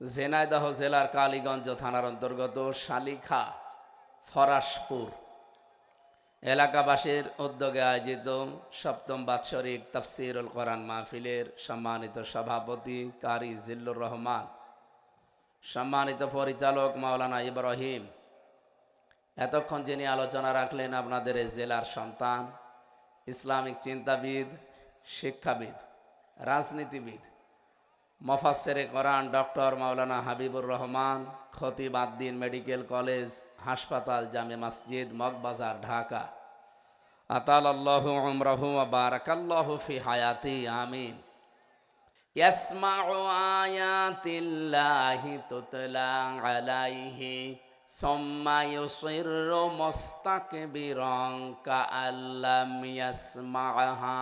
ঝিনাইদহ জেলার কালীগঞ্জ থানার অন্তর্গত শালিখা ফরাসপুর এলাকাবাসীর উদ্যোগে আয়োজিত সপ্তম বাৎসরিক তাফসীরুল কোরআন মাহফিলের সম্মানিত সভাপতি কারি জিল্লুর রহমান, সম্মানিত পরিচালক মাওলানা ইব্রাহিম, এতক্ষণ যিনি আলোচনা রাখলেন আপনাদের এই জেলার সন্তান, ইসলামিক চিন্তাবিদ, শিক্ষাবিদ, রাজনীতিবিদ, মুফাসসিরে কোরআন ডক্টর মাওলানা হাবিবুর রহমান, খতিব আদ-দ্বীন মেডিকেল কলেজ হাসপাতাল জামে মসজিদ মগবাজার ঢাকা। আতালাল্লাহু উমরাহু ওয়া বারাকাল্লাহু ফি হায়াতি, আমিন। ইয়াসমাউ আয়াতিল্লাহি তুতলা আলাইহি সুম্মা ইউসিররু মুস্তাকবিরান কাআল্লাম ইয়াসমাআহা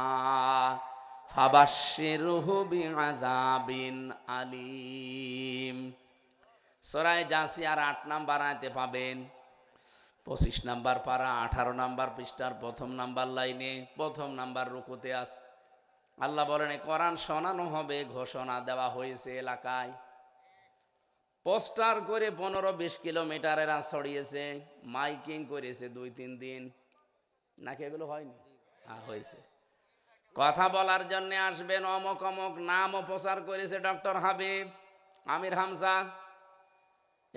ফাবাশশিরহু বিআযাবিন আলীম। সূরা জাসিয়ার ৮ নম্বর আয়াতে পাবেন ২৫ নম্বর পারা ১৮ নম্বর পৃষ্ঠার প্রথম নম্বর লাইনে প্রথম নম্বর রুকুতে আছে। আল্লাহ বলেন, কোরআন শোনানো হবে, ঘোষণা দেওয়া হয়েছে এলাকায়। পোস্টার করে ১৫-২০ কিলোমিটারের ছড়িয়েছে, মাইকিং করেছে ২-৩ দিন, নাকি এগুলো হয়নি? হয়েছে। কথা বলার জন্য আসবেন, অমক অমক নামও প্রচার করেছে ডক্টর হাবিব, আমির হামজা।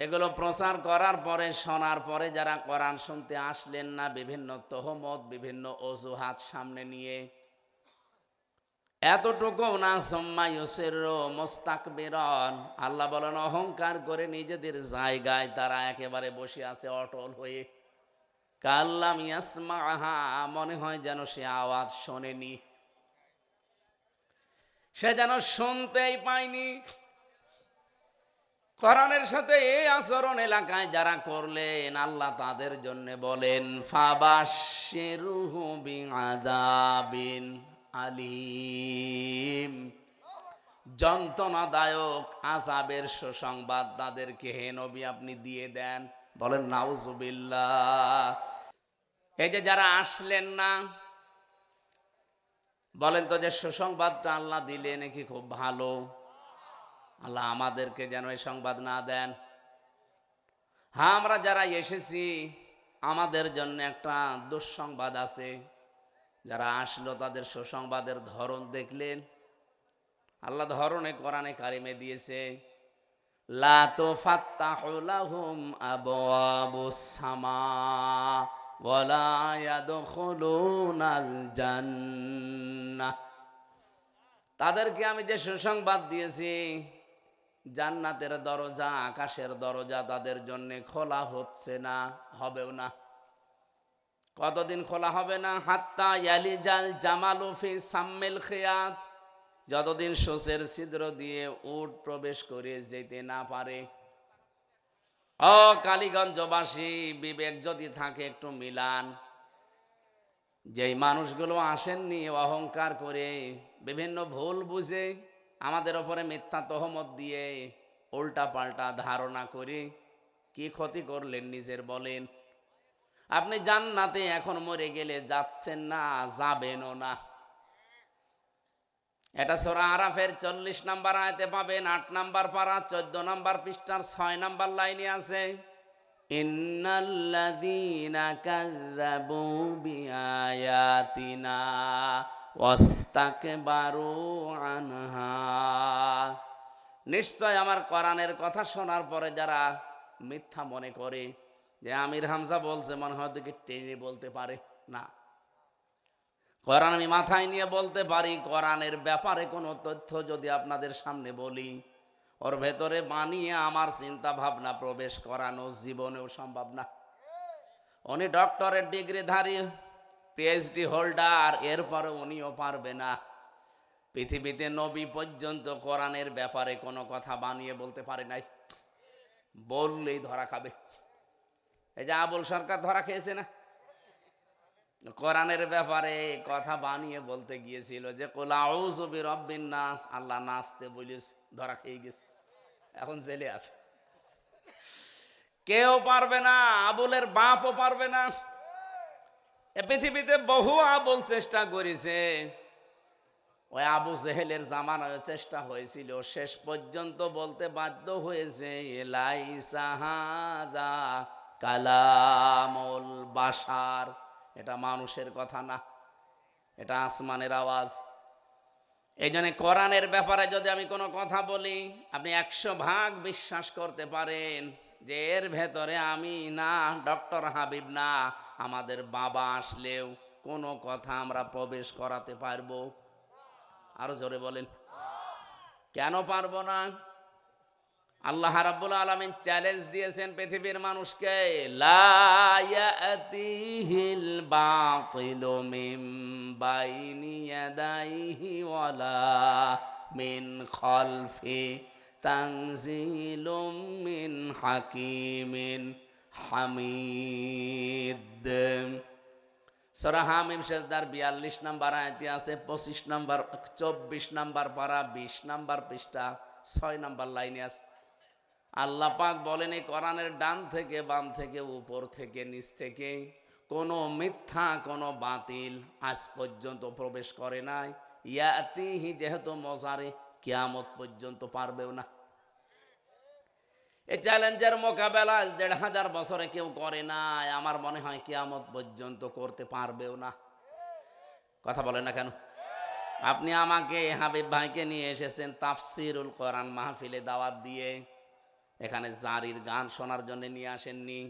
এগুলো প্রচার করার পরে, শোনার পরে যারা কোরআন শুনতে আসলেন না, বিভিন্ন তহমত, বিভিন্ন অজুহাত সামনে নিয়ে, এতটুকু না, সুম্মা ইউসিররু মুস্তাকবিরান, আল্লাহ বলেন অহংকার করে নিজেদের জায়গায় তারা একেবারে বসে আছে অটল হয়ে। কাল্লাম ইয়াসমাআহা, মনে হয় যেন সে আওয়াজ শোনেনি, সে যেন শুনতেই পায়নি। কোরআনের সাথে এই আচরণ এলাকায় যারা করলেন, আল্লাহ তাদের জন্য বলেন ফাবাশশিরহু বিআযাবিন আলীম, যন্ত্রণাদায়ক আযাবের সুসংবাদ তাদেরকে হে নবী আপনি দিয়ে দেন। বলেন নাউজুবিল্লাহ। এই যে যারা আসলেন না, বলেন তো যে সুসংবাদটা আল্লাহ দিলে নাকি খুব ভালো? আল্লাহ আমাদেরকে যেন এই সংবাদ না দেন। হ্যাঁ, আমরা যারা এসেছি আমাদের জন্য একটা দুঃসংবাদ আছে। যারা আসলো তাদের সুসংবাদের ধরন দেখলেন? আল্লাহ ধরনে কোরআনে কারিমে দিয়েছে, লা তুফাত্তাহু লাহুম আবওয়াবুস সামা ওয়ালা ইয়াদখুলুনাল জান্নাহ। তাদেরকে আমি যে সুসংবাদ দিয়েছি, জান্নাতের দরজা, আকাশের দরজা তাদের জন্য খোলা হচ্ছে না, হবেও না। কতদিন খোলা হবে না? হাত্তা ইয়ালিজাল জামালু ফি সাম্মিল খিয়াত, যতদিন সূচের ছিদ্র দিয়ে উট প্রবেশ করে যেতে না পারে। ও কালীগঞ্জবাসী, বিবেক যদি থাকে একটু মিলান। যেই মানুষগুলো আসেননি অহংকার করে, বিভিন্ন ভুল বুঝে, আমাদের ওপরে মিথ্যা তহমত দিয়ে, উল্টা পাল্টা ধারণা করে কি ক্ষতি করলেন নিজের বলেন? আপনি জান্নাতে এখন মরে গেলে যাচ্ছেন না, যাবেনও না। এটা সূরা আরাফের ৪০ নম্বর আয়াতে পাবেন, ৮ নম্বর পারা ১৪ নম্বর পৃষ্ঠার ৬ নম্বর লাইনে আছে, ইন্নাল্লাযীনা কাযযাবু বিআয়াতিনা ওয়াস্তাকবারু আনহা, নিশ্চয় আমার কোরআনের কথা শোনার পরে যারা মিথ্যা মনে করে, যে আমির হামজা বলছে মনে হয় দেখি টেনে বলতে পারে না, কোরআন আমি মাথায় নিয়ে বলতে পারি। কোরআনের ব্যাপারে কোনো তথ্য যদি আপনাদের সামনে বলি, ওর ভেতরে বানিয়ে আমার চিন্তা ভাবনা প্রবেশ করানো জীবনেও সম্ভব না। উনি ডক্টরের ডিগ্রিধারী, পিএইচডি হোল্ডার, এরপরে উনিও পারবে না। পৃথিবীতে নবী পর্যন্ত কোরআনের ব্যাপারে কোনো কথা বানিয়ে বলতে পারে নাই, বললেই ধরা খাবে। এই যে আবুল সরকার ধরা খেয়েছে না, কোরআনের ব্যাপারে কথা বানিয়ে বলতে গিয়েছিল যে কুল আউযু বিরাব্বিন নাস, আল্লাহ নাচতে বলিস, ধরা খেয়ে গেছে, এখন জেলে আছে। কেউ পারবে না, আবুলের বাপও পারবে না। এ পৃথিবীতে বহু আবুল চেষ্টা করেছে, ওই আবু জেহেলের জামানায় চেষ্টা হয়েছিল, শেষ পর্যন্ত বলতে বাধ্য হয়েছে লাইসা হাযা কালামুল বাশার, এটা মানুষের কথা না, এটা আসমানের আওয়াজ। এই জন্য কোরআনের ব্যাপারে যদি আমি কোনো কথা বলি, আপনি 100 ভাগ বিশ্বাস করতে পারেন যে এর ভেতরে আমি না, ডক্টর হাবিব না, আমাদের বাবা আসলেও কোনো কথা আমরা প্রবেশ করাতে পারবো? আরো জোরে বলেন, কেন পারবো না? আল্লাহ রাব্বুল আলামিন চ্যালেঞ্জ দিয়েছেন পৃথিবীর মানুষকে, লা ইয়াতিহিল বাতিলু মিন বাইনি ইয়াদাইহি ওয়ালা মিন খালফি তানজিলুম মিন হাকিমিন হামিদ। সূরা হামিম সেজদার 42 নম্বর আয়াতে আছে, 25 নম্বর 24 নম্বর পারা 20 নম্বর পৃষ্ঠা 6 নম্বর লাইনে আছে। আল্লাহ পাক বলেন এই কোরআনের ডান থেকে বাম থেকে উপর থেকে নিচ থেকে কোনো মিথ্যা কোনো বাতিল আজ পর্যন্ত প্রবেশ করে নাই। ইয়াতিহি যেহেতু মজারে, কিয়ামত পর্যন্ত পারবেও না। এই চ্যালেঞ্জের মোকাবেলা 1500 বছরে কেউ করে নাই, আমার মনে হয় কিয়ামত পর্যন্ত করতে পারবেও না। কথা বলেন না কেন? আপনি আমাকে হাবিব ভাইকে নিয়ে এসেছেন তাফসিরুল কোরআন মাহফিলে দাওয়াত দিয়ে, এখানে জারির গান শোনার জন্য নিয়ে আসেননি,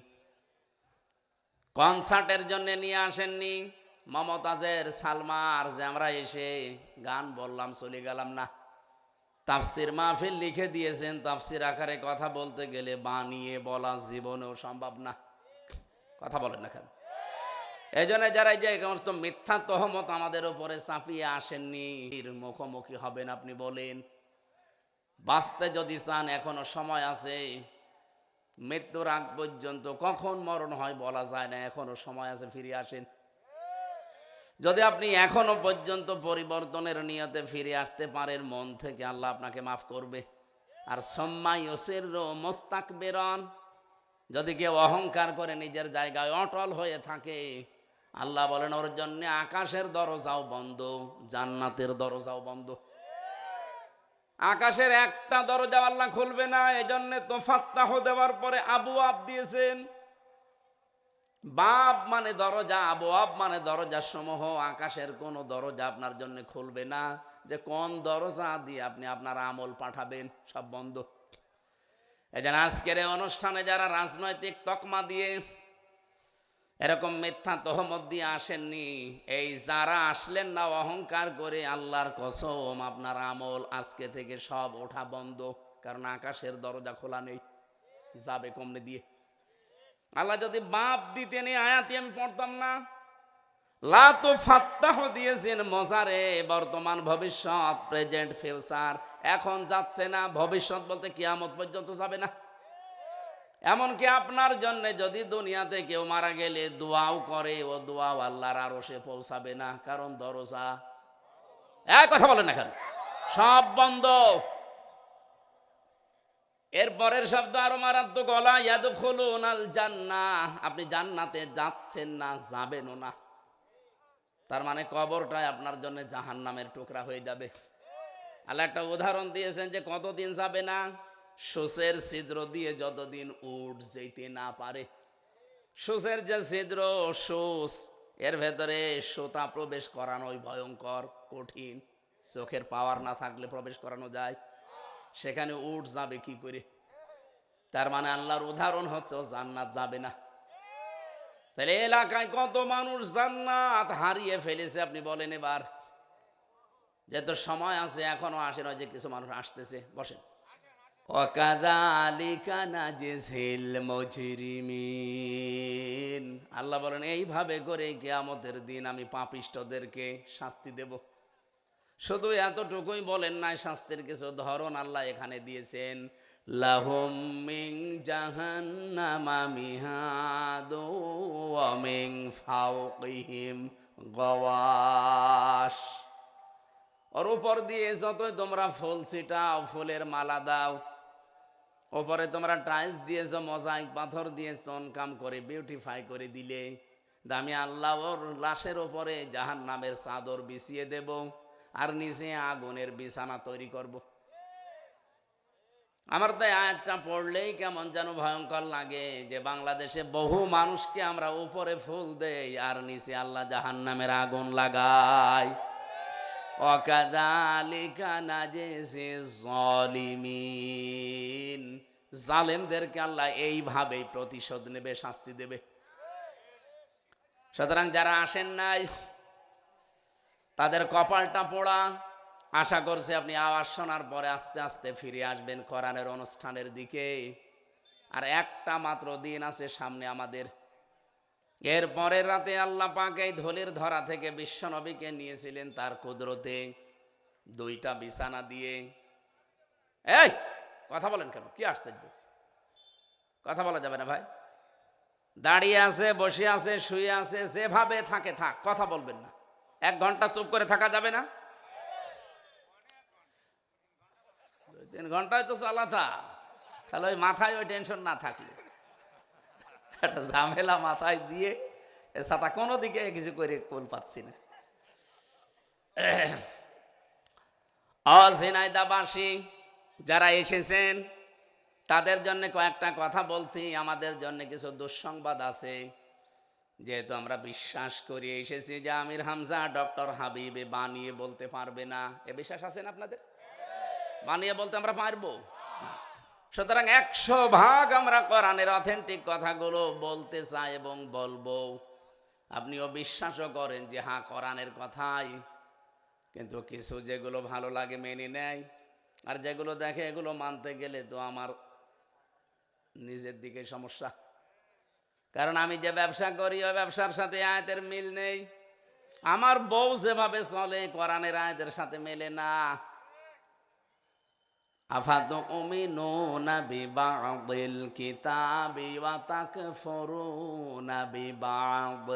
কনসার্টের জন্য নিয়ে আসেননি, মমতাজের সালমার যে আমরা এসে গান বললাম চলে গেলাম না। তাফসির মাহফিল লিখে দিয়েছেন, তাফসির আকারে কথা বলতে গেলে বানিয়ে বলা জীবনেও সম্ভব না। কথা বলেন না কেন? এই জন্য যারা যে সমস্ত মিথ্যা তহমত আমাদের উপরে চাপিয়ে আসেননি, এর মুখোমুখি হবেন। আপনি বলেন, বাঁচতে যদি চান এখনো সময় আছে, মৃত্যুর আগ পর্যন্ত কখন মরণ হয় বলা যায় না, এখনো সময় আছে, ফিরে আসেন। যদি আপনি এখনো পর্যন্ত পরিবর্তনের নিয়তে ফিরে আসতে পারেন মন থেকে, আল্লাহ আপনাকে মাফ করবে। আর সম্মাই ওসের মোস্তাকবিরান, যদি কেউ অহংকার করে নিজের জায়গায় অটল হয়ে থাকে, আল্লাহ বলেন ওর জন্য আকাশের দরজাও বন্ধ, জান্নাতের দরজাও বন্ধ। আকাশের একটা দরজা আল্লাহ খুলবে না। এজন্য তোফাত্তাহ দেওয়ার পরে আবওয়াব দিয়েছেন। বাব মানে দরজা, আবওয়াব মানে দরজা সমূহ। আকাশের কোন দরজা আপনার জন্য খুলবে না যে কোন দরজা দিয়ে আপনি আপনার আমল পাঠাবেন, সব বন্ধ। এজন্য আজকের এই অনুষ্ঠানে যারা রাজনৈতিক তকমা দিয়ে এরকম মিথ্যা তহমত দিয়ে আসেননি, এই যারা আসলেন না অহংকার করে, আল্লাহর কসম আপনার আমল আজকে থেকে সব ওঠা বন্ধ। কারণ আকাশের দরজা খোলা নেই, যাবে কমনে দিয়ে। আল্লাহ যদি বাপ দিতেন এই আয়াতি আমি পড়তাম না। লা তো ফাত্তাহ দিয়েছেন মজারে, বর্তমান ভবিষ্যৎ, প্রেজেন্ট ফিউচার। এখন যাচ্ছে না, ভবিষ্যৎ বলতে কিয়ামত পর্যন্ত যাবে না। এমনকি আপনার জন্য যদি দুনিয়াতে কেউ মারা গেলে দোয়াও করে, ও দোয়াও আল্লাহর আরশে পৌঁছাবে না, কারণ দরজা এক। কথা বলেন না কেন? সব বন্ধ। এরপরের শব্দ আরো মারাত্মক, ওয়ালা ইয়াদখুলুনাল জান্নাহ, আপনি জান্নাতে যাচ্ছেন না, যাবেনও না। তার মানে কবরটাই আপনার জন্য জাহান্নামের টুকরা হয়ে যাবে। আল্লাহ একটা উদাহরণ দিয়েছেন যে কতদিন যাবে না, সূচের ছিদ্র দিয়ে যতদিন উট যেতে না পারে। সূচের যে ছিদ্র, সূচ, এর ভেতরে সুতা প্রবেশ করানোই ভয়ঙ্কর কঠিন। চোখের পাওয়ার না থাকলে প্রবেশ করানো যায়, সেখানে উট যাবে কি করে? তার মানে আল্লাহর উদাহরণ হচ্ছে ও জান্নাত যাবে না। তাহলে এলাকায় কত মানুষ জান্নাত হারিয়ে ফেলেছে আপনি বলেন। এবার যেহেতু সময় আছে, এখনো আসে নয় যে কিছু মানুষ আসতেছে, বসেন। ওয়াকাযালিকা নাজজিল মুজরিমিন, আল্লাহ বলেন এইভাবে করে কিয়ামতের দিন আমি পাপিষ্ঠদেরকে শাস্তি দেব। শুধু এতটুকুই বলেন নাই, শাস্তির কিছু ধরন আল্লাহ এখানে দিয়েছেন। লাহুম মিন জাহান্নামা মিহাদু ওয়া মিন ফাওকিহিম গাওয়াশ, ওর উপর দিয়ে যতই তোমরা ফুল ছিটাও, ফুলের মালা দাও, ওপরে তোমরা টাইলস দিয়েছো, মোজাইক পাথর দিয়ে চনকাম করে বিউটিফাই করে দিলে, আমি আল্লাহ ওর লাশের ওপরে জাহান্নামের চাদর বিছিয়ে দেব। আর নিচে আগুনের বিছানা তৈরি করব। আমার তো আয়াতটা পড়লেই কেমন যেন ভয়ঙ্কর লাগে যে বাংলাদেশে বহু মানুষকে আমরা উপরে ফুল দেই আর নিচে আল্লাহ জাহান্নামের আগুন লাগায়। ওয়াকাযালিকা নাজিযি যালিমিন, জালেমদেরকে আল্লাহ এইভাবেই প্রতিশোধ নেবে, শাস্তি দেবে। সুতরাং যারা আসেন নাই তাদের কপালটা পোড়া। আশা করছি আপনি আওয়াজ শোনার পরে আস্তে আস্তে ফিরে আসবেন কোরআনের অনুষ্ঠানের দিকে। আর একটা মাত্র দিন আছে সামনে আমাদের। এর পরের রাতে আল্লাহ পাক এই ধুলির ধরা থেকে বিশ্বনবীকে নিয়েছিলেন তার কুদরতে, দুইটা বিছানা দিয়ে। এই কথা বলেন কেন? কি আশ্চর্য, কথা বলা যাবে না ভাই? দাঁড়িয়ে আছে, বসে আছে, শুয়ে আছে, যেভাবে থাকে থাক, কথা বলবেন না। 1 ঘন্টা চুপ করে থাকা যাবে না? 2-3 ঘন্টায় তো চালাতা, তাহলে ওই মাথায় ওই টেনশন না থাকলে একটা ঝামেলা মাথায় দিয়ে সাথে কোনো দিকে কিছু করে কোল পাচ্ছি না। ঝিনাইদহবাসী যারা এসেছেন তাদের জন্য কয়েকটা কথা বলছি। আমাদের জন্য কিছু দুঃসংবাদ আছে। যেহেতু আমরা বিশ্বাস করি এসেছি যে আমির হামজা ডক্টর হাবিবে বানিয়ে বলতে পারবে না, এ বিশ্বাস আছেন আপনাদের? বানিয়ে বলতে আমরা পারবো। সুতরাং 100% আমরা কোরআনের অথেন্টিক কথাগুলো বলতে চাই এবং বলবো। আপনিও বিশ্বাসও করেন যে হ্যাঁ কোরআনের কথাই, কিন্তু কিছু যেগুলো ভালো লাগে মেনে নেয়, আর যেগুলো দেখে এগুলো মানতে গেলে তো আমার নিজের দিকে সমস্যা। কারণ আমি যে ব্যবসা করি ওই ব্যবসার সাথে আয়াতের মিল নেই। আমার বউ যেভাবে চলে কোরআনের আয়াতের সাথে মেলে না। আফাতুমিনুনা বিবাদিল কিতাবি ওয়া তাকফুরুনা বিবাদ।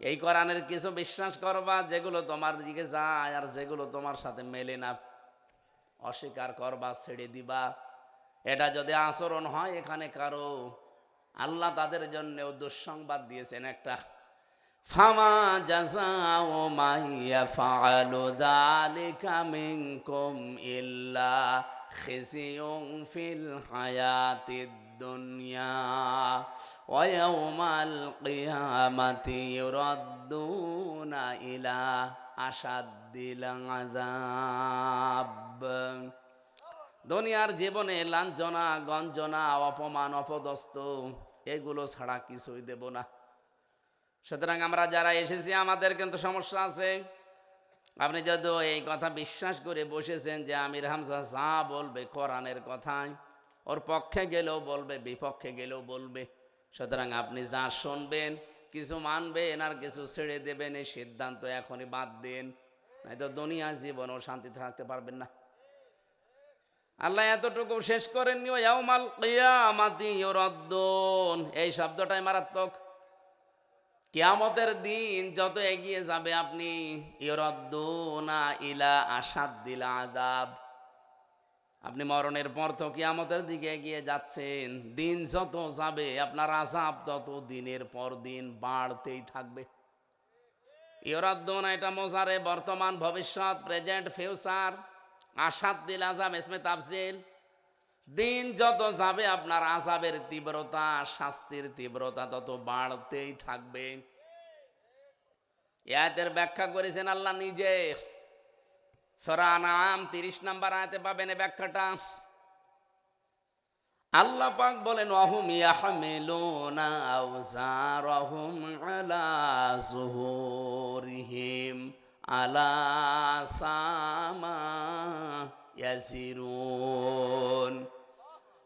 এই কোরআনের কিছু বিশ্বাস করবা যেগুলো তোমার দিকে যায়, আর যেগুলো তোমার সাথে মেলে না অস্বীকার করবা, ছেড়ে দিবা। এটা যদি আচরণ হয় এখানে কারো, আল্লাহ তাদের জন্যও দুঃসংবাদ দিয়েছেন একটা। ফামা জাযাউ মান ইয়াফআলু যালিকা মিনকুম ইল্লা খিজিয়ুন ফিল হায়াতিদ দুনিয়া ওয়া ইয়াউমাল কিয়ামাতি ইউরাদ্দুনা ইলা আশাদ্দিল আযাব। দুনিয়ার জীবনে লাঞ্ছনা, গঞ্জনা, অপমান, অপদস্থ এগুলো ছাড়া কিছুই দেব না। সুতরাং আমরা যারা এসেছি আমাদের কিন্তু সমস্যা আছে। আপনি যদি এই কথা বিশ্বাস করে বসেছেন যে আমির হামজা যা বলবে কোরআনের কথায়, ওর পক্ষে গেলেও বলবে, বিপক্ষে গেলেও বলবে। সুতরাং আপনি যা শুনবেন, কিছু মানবেন আর কিছু ছেড়ে দেবেন, এই সিদ্ধান্ত এখনই বাদ দেন, নয়তো দুনিয়া জীবনও শান্তিতে থাকতে পারবেন না। আল্লাহ এতটুকু শেষ করেননি, ইয়াউমাল কিয়ামাতি ইউরাদ্দুন, এই শব্দটাই মারাত্মক। কিয়ামতের দিন যত এগিয়ে যাবে আপনি, ইউরাদ্দুনা ইলা আশাদ্দিল আযাব, আপনি মরণের পর তো কিয়ামতের দিকে এগিয়ে যাচ্ছেন। দিন যত যাবে আপনার আযাব তত দিনের পর দিন বাড়তেই থাকবে। ইউরাদ্দুনা এটা মোজারে, বর্তমান, ভবিষ্যৎ, প্রেজেন্ট, ফিউচার। আশাদ্দিল আযাব ইসমে তাফজিল। দিন যত যাবে আপনার আযাবের তীব্রতা, শাস্তির তীব্রতা তত বাড়তেই থাকবে। আয়াতের ব্যাখ্যা করেছেন আল্লাহ নিজে। সূরা আনআম 30 নম্বর আয়াতে পাবেন এই ব্যাখ্যাটা। আল্লাহ পাক বলেন, ওয়াহুম ইয়াহমিলুনা আওজারহুম আলা যুহুরিহিম আলা সামা ইয়াসিরুন।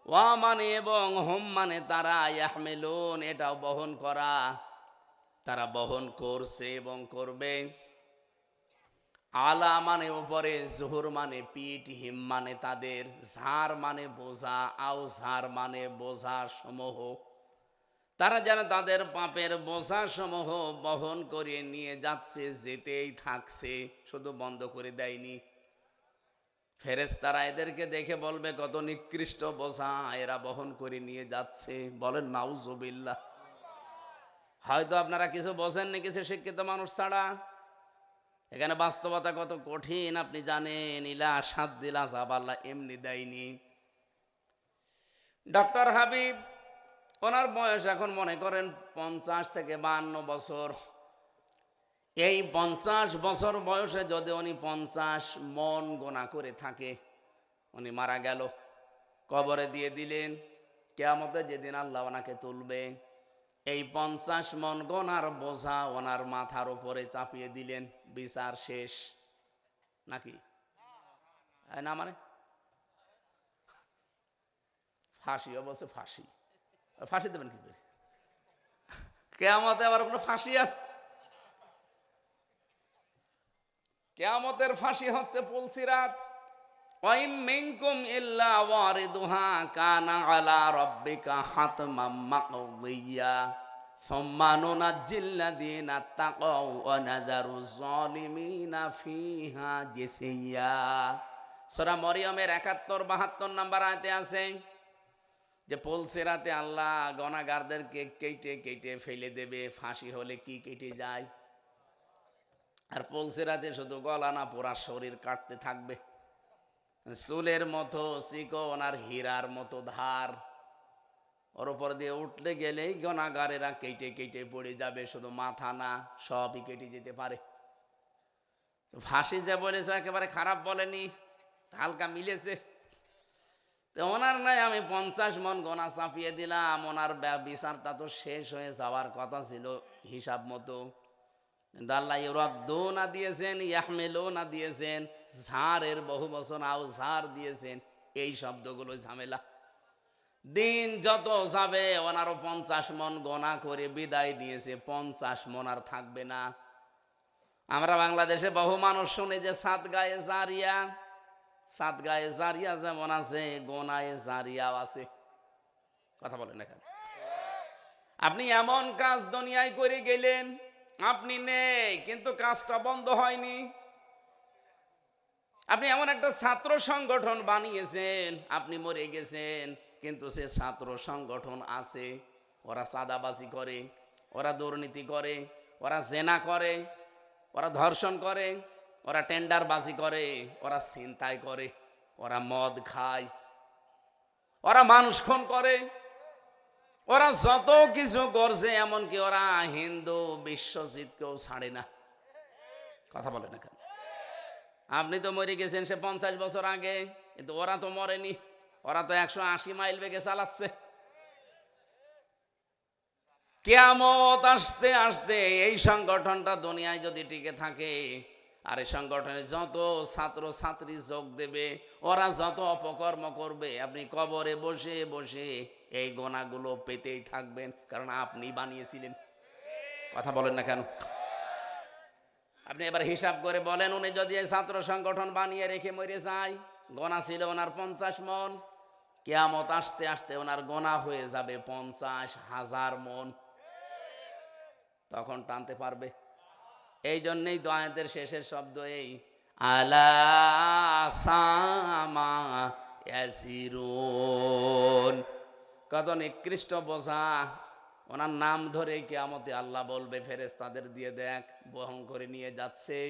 ওয়া মানে এবং হুম মানে তারা, ইয়াহমিলুন এটাও বহন করা, তারা বহন করছে এবং করবে। আলা মানে উপরে, জুহুর মানে পিঠ, হিম মানে তাদের, ঝার মানে বোঝা, আউঝার মানে বোঝা সমূহ। তারা যেন তাদের পাপের বোঝা সমূহ বহন করে নিয়ে যাচ্ছে, যেতেই থাকছে, শুধু বন্ধ করে দেয়নি। ফেরেশতারা এদেরকে দেখে বলবে কত নিকৃষ্ট বোঝা এরা বহন করে নিয়ে যাচ্ছে। বলেন নাউজুবিল্লাহ। হয়তো আপনারা কিছু বোঝেননি, কিছু শিক্ষিত মানুষ ছাড়া। এখানে বাস্তবতা কত কঠিন আপনি জানেন। ইলা সাদ্দিল আযাব আল্লাহ এমনি দেয়নি। ডক্টর হাবিব, ওনার বয়স এখন মনে করেন 50 থেকে 52 বছর। এই 50 বছর বয়সে যদি উনি 50 মন গোনা করে থাকে, উনি মারা গেল, কবরে দিয়ে দিলেন। কিয়ামতে যেদিন আল্লাহ ওনাকে তুলবে, এই 50 মন গোনার বোঝা ওনার মাথার উপরে চাপিয়ে দিলেন, বিচার শেষ নাকি? না মানে ফাঁসি, অবশ্য ফাঁসি। ফাঁসি দেবেন কি করে? কিয়ামতে আবার কোনো ফাঁসি আছে? কিয়ামতের ফাঁসি হচ্ছে পুলসিরাত। ওয়াইম মিনকুম ইল্লা ওয়ারিদুহা কানা আলা রাব্বিকা হাতমাম মাকদিয়া সুম্মা নুনাজ্জিল্লাযীনা তাকাউ ওয়া নাযারুজ যালিমিনা ফিহা জিসিয়া। সূরা মরিয়মের 71 72 নম্বর আয়াতে আছে যে পুলসিরাতে আল্লাহ গুনাহগারদেরকে কেটে কেটে ফেলে দেবে। ফাঁসি হলে কি কেটে যায়? আর পুলসিরাতে শুধু গলা না, পুরা শরীর কাটতে থাকবে। চুলের মতো চিকন আর হীরার মতো ধার, ওর উপর দিয়ে উঠলে গেলেই গুনাহগারেরা কেটে কেটে পড়ে যাবে। শুধু মাথা না, সবই কেটে যেতে পারে। ফাঁসি যে বলেছে একেবারে খারাপ বলেনি, হালকা মিলেছে। তো ওনার নাই আমি 50 মন গোনা চাপিয়ে দিলাম, ওনার বিচারটা তো শেষ হয়ে যাওয়ার কথা ছিল হিসাব মতো। কিন্তু আল্লাহ ইউরাদ্দুনা দিয়েছেন, ইয়াহমিলুনা দিয়েছেন, ঝাড়ের বহু বচন আও ঝাড় দিয়েছেন। এই শব্দগুলো ঝামেলা। দিন যত যাবে ওনারও 50 মন গোনা করে বিদায় নিয়েছে, 50 মন আর থাকবে না। আমরা বাংলাদেশে বহু মানুষ শুনে যে সাদগায়ে জারিয়া, সাদগায়ে জারিয়া যেমন আছে, গোনায়ে জারিয়াও আছে। কথা বলেন না কেন? আপনি এমন কাজ দুনিয়ায় করে গেলেন, আপনি নেই কিন্তু কাজটা বন্ধ হয়নি। আপনি এমন একটা ছাত্র সংগঠন বানিয়েছেন, আপনি মরে গেছেন কিন্তু সে ছাত্র সংগঠন আছে। ওরা চাঁদাবাজি করে, ওরা দুর্নীতি করে, ওরা জেনা করে, ওরা ধর্ষণ করে, ওরা টেন্ডারবাজি করে, ওরা ছিনতাই করে, ওরা মদ খায়, ওরা মানুষ খুন করে, ওরা যত কিছু করছে। এমনকি ওরা হিন্দু বিশ্বজিৎকেও ছাড়ে না। কথা বলে না কেন? আপনি তো মরে গেছেন সে 50 বছর আগে, কিন্তু ওরা তো মরেনি। ওরা তো 180 মাইল বেগে চালাচ্ছে। কিয়ামত আসতে আসতে এই সংগঠনটা দুনিয়ায় যদি টিকে থাকে, আর এই সংগঠনে যত ছাত্র ছাত্রী যোগ দেবে, ওরা যত অপকর্ম করবে, আপনি কবরে বসে বসে এই গোনাগুলো পেতেই থাকবেন, কারণ আপনি বানিয়েছিলেন। কথা বলেন না কেন? আপনি এবার হিসাব করে বলেন, উনি যদি এই ছাত্র সংগঠন বানিয়ে রেখে মরে যায়, গোনা ছিল ওনার 50 মন, কিয়ামত আসতে আসতে ওনার গোনা হয়ে যাবে 50,000 মন। তখন টানতে পারবে? এই জন্যই দোয়াতের শেষের শব্দ এই আলা সামা ইয়াসিরুন। কত নিকৃষ্ট বোঝা। ওনার নাম ধরে কিয়ামতে আল্লাহ বলবে ফেরেশতাদের দিয়ে, দেখ বহন করে নিয়ে যাচ্ছে।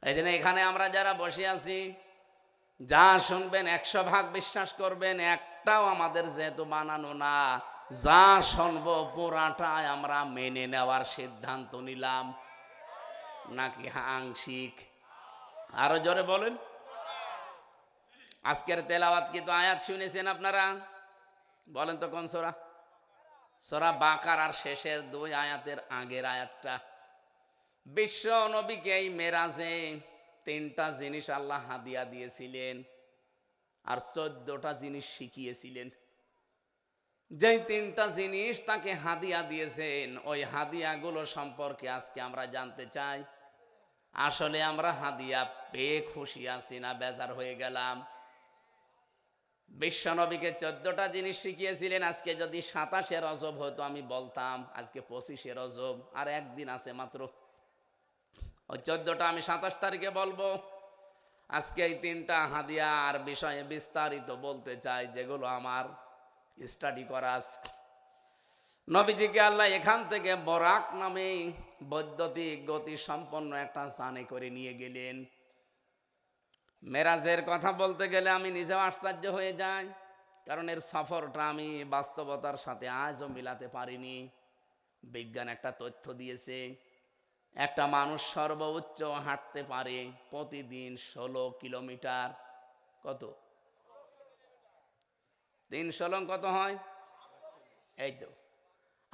এই জন্য এখানে আমরা যারা বসে আছি, যা শুনবেন 100 ভাগ বিশ্বাস করবেন। একটাও আমাদের যেহেতু বানানো না, যা শুনবো পুরাটাই আমরা মেনে নেওয়ার সিদ্ধান্ত নিলাম, নাকি আংশিক? আরো জোরে বলেন। আজকের তেলাওয়াত কিন্তু আয়াত শুনেছেন আপনারা? বলেন তো কোন সূরা? সূরা বাকারার শেষের 2 আয়াতের আগের আয়াতটা। বিশ্ব নবীকে এই মেরাজে 3টা জিনিস আল্লাহ হাদিয়া দিয়েছিলেন, আর 14টা জিনিস শিখিয়েছিলেন। যেই 3টা জিনিস তাকে হাদিয়া দিয়েছেন, ওই হাদিয়াগুলো সম্পর্কে আজকে আমরা জানতে চাই। আসলে আমরা হাদিয়া পেয়ে খুশি আছি না বেজার হয়ে গেলাম? বিশ্বনবীকে 14টা জিনিস শিখিয়েছিলেন। আজকে যদি 27শে রজব হতো আমি বলতাম, আজকে 25শে রজব, আর একদিন আছে মাত্র। ওই 14টা আমি 27 তারিখে বলবো। আজকে এই 3টা হাদিয়ার বিষয়ে বিস্তারিত বলতে চাই, যেগুলো আমার স্টাডি করা আছে। নবীজিকে আল্লাহ এখান থেকে বরাক নামে বৈদ্যুতিক গতি সম্পন্ন একটা যানে করে নিয়ে গেলেন। মেরাজের কথা বলতে গেলে আমি নিজেও আশ্চর্য হয়ে যাই, কারণ এর সফরটা আমি বাস্তবতার সাথে আজও মিলাতে পারিনি। বিজ্ঞান একটা তথ্য দিয়েছে, একটা মানুষ সর্বোচ্চ হাঁটতে পারে প্রতিদিন 16 কিলোমিটার। কত? 3 কত হয়? এই তো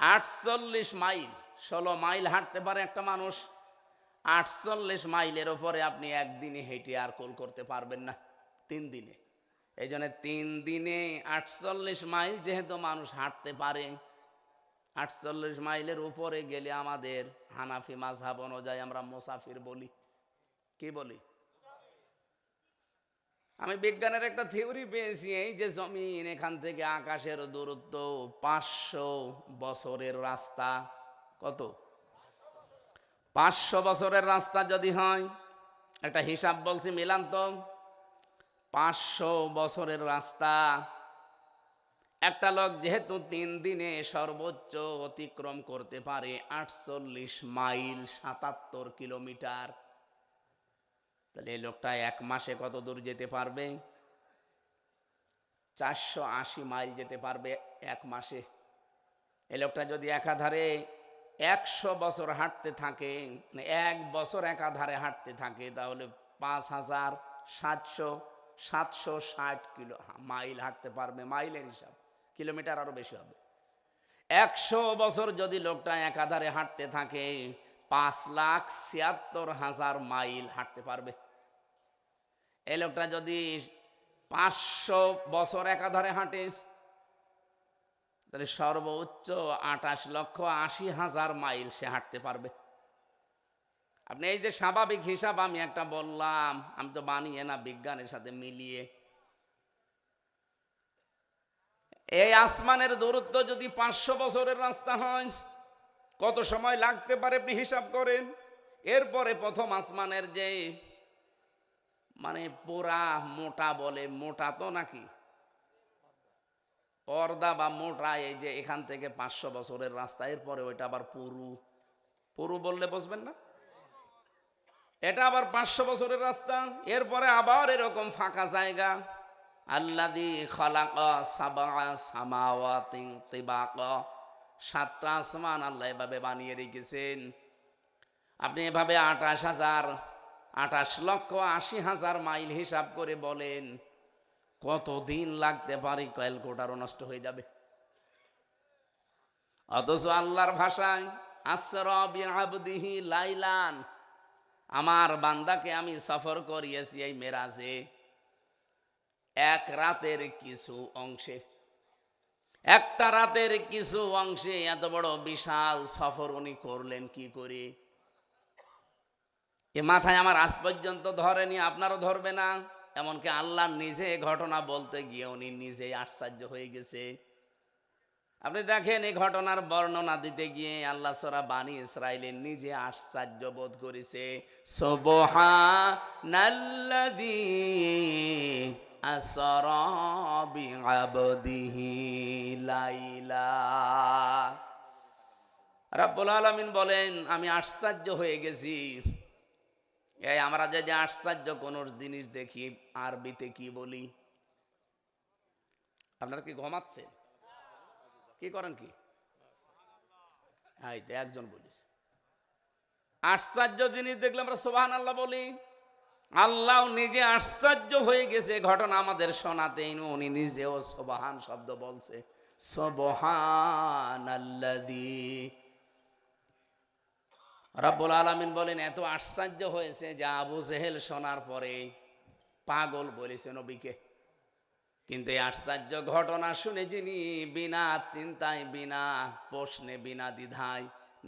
48 মাইল। 16 মাইল হাঁটতে পারে একটা মানুষ। 48 মাইলের ওপরে আপনি একদিনে হেঁটে আর কোল করতে পারবেন না, 3 দিনে। এই জন্য 3 দিনে 48 মাইল যেহেতু মানুষ হাঁটতে পারে, 48 মাইলের উপরে গেলে আমাদের হানাফি মাযহাব অনুযায়ী আমরা মুসাফির বলি। কি বলি? আমি বিজ্ঞানের একটা থিওরি পেয়েছি, এই যে জমিন এখান থেকে আকাশের দূরত্ব 500 বছরের রাস্তা। কত? 500 বছরের রাস্তা যদি হয়, একটা হিসাব বলছি, মিলান তো। 500 বছরের রাস্তা একটা লোক যেহেতু 3 দিনে সর্বোচ্চ অতিক্রম করতে পারে 48 মাইল 77 কিলোমিটার, তাহলে এই লোকটা 1 মাসে কত দূর যেতে পারবে? 480 মাইল যেতে পারবে 1 মাসে। এই লোকটা যদি একাধারে 100 বছর হাঁটতে থাকে, 1 বছর একাধারে হাঁটতে থাকে, তাহলে 5760 কিলো মাইল হাঁটতে পারবে। মাইলের হিসাব, কিলোমিটার আরো বেশি হবে। 100 বছর যদি লোকটা একাধারে হাঁটতে থাকে, 5,76,000 মাইল হাঁটতে পারবে। এই লোকটা যদি 500 বছর একাধারে হাঁটে, তাহলে সর্বোচ্চ 28,80,000 মাইল সে হাঁটতে পারবে। আপনি এই যে স্বাভাবিক হিসাব আমি একটা বললাম, আমি তো বানিয়ে না, বিজ্ঞানের সাথে মিলিয়ে। এই আসমানের দূরত্ব যদি 500 বছরের রাস্তা হয়, কত সময় লাগতে পারে আপনি হিসাব করেন। এরপরে প্রথম আসমানের যে মানে পোড়া মোটা বলে, মোটা তো নাকি পর্দা বা মোটা, এই যে এখান থেকে 500 বছরের রাস্তা, এরপরে ওইটা আবার পুরু। পুরু বললে বুঝবেন না, এটা আবার 500 বছরের রাস্তা। এরপরে আবার এরকম ফাঁকা জায়গা। আল্লাযী খালাকা সাবআ সামাওয়াতিন তিবাকা, 7টা আসমান আল্লাহ এভাবে বানিয়ে রেখেছেন। আপনি এভাবে 28,80,000 মাইল হিসাব করে বলেন কতদিন লাগতে পারে, ক্যালকুলেটরও নষ্ট হয়ে যাবে। অথচ আল্লাহর ভাষায় আসরা বিআবদিহি লাইলান, আমার বান্দাকে আমি সফর করিয়েছি এই মেরাজে 1 রাতের কিছু অংশে। একটা রাতের কিছু অংশে এত বড় বিশাল সফর উনি করলেন কি করে? এ মাথায় আমার আজ পর্যন্ত ধরেনি, আপনারও ধরবে না। এমনকি আল্লাহ নিজে ঘটনা বলতে গিয়ে উনি নিজে আশ্চর্য হয়ে গেছে। আপনি দেখেন, এই ঘটনার বর্ণনা দিতে গিয়ে আল্লাহ সূরা বানী ইসরাঈলে নিজে আশ্চর্য বোধ করেছে। সুবহানাল্লাযী আসরা বিআবদিহি লাইলা। রাব্বুল আলামিন বলেন, আমি আশ্চর্য হয়ে গেছি। এই আমরা যদি আশ্চর্য কোন জিনিস দেখি আরবিতে কি বলি? আপনারা কি ঘুমাচ্ছেন? কি করেন কি? এই তো একজন বলিস, আশ্চর্য জিনিস দেখলে আমরা সুবহানাল্লাহ বলি। আল্লাহ নিজে আশ্চর্য হয়ে গেছে ঘটনা আমাদের শোনাতে, উনি নিজেও সুবহান শব্দ বলছে। সুবহানাল্লাযী। রাব্বুল আলামিন বলেন, এত আশ্চর্য হয়েছে যে আবু জেহেল শোনার পরে পাগল বলেছে নবীকে। কিন্তু এই আশ্চর্য ঘটনা শুনে যিনি বিনা চিন্তায়, বিনা প্রশ্নে, বিনা দ্বিধায়,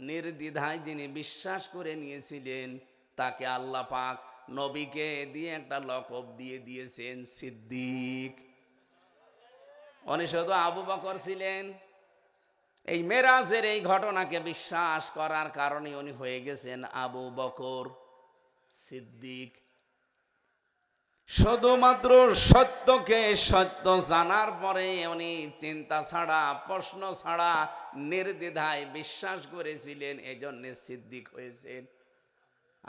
নির্দ্বিধায় যিনি বিশ্বাস করে নিয়েছিলেন, তাকে আল্লাহ পাক নবীকে দিয়ে একটা লকব দিয়ে দিয়েছেন সিদ্দিক। উনি শুধু আবু বকর ছিলেন। এই মেরাজের এই ঘটনাকে বিশ্বাস করার কারণে উনি হয়ে গেছেন আবু বকর সিদ্দিক। শুধুমাত্র সত্যকে সত্য জানার পরে উনি চিন্তা ছাড়া প্রশ্ন ছাড়া নির্দ্বিধায় বিশ্বাস করেছিলেন, এজন্য সিদ্দিক হয়েছেন।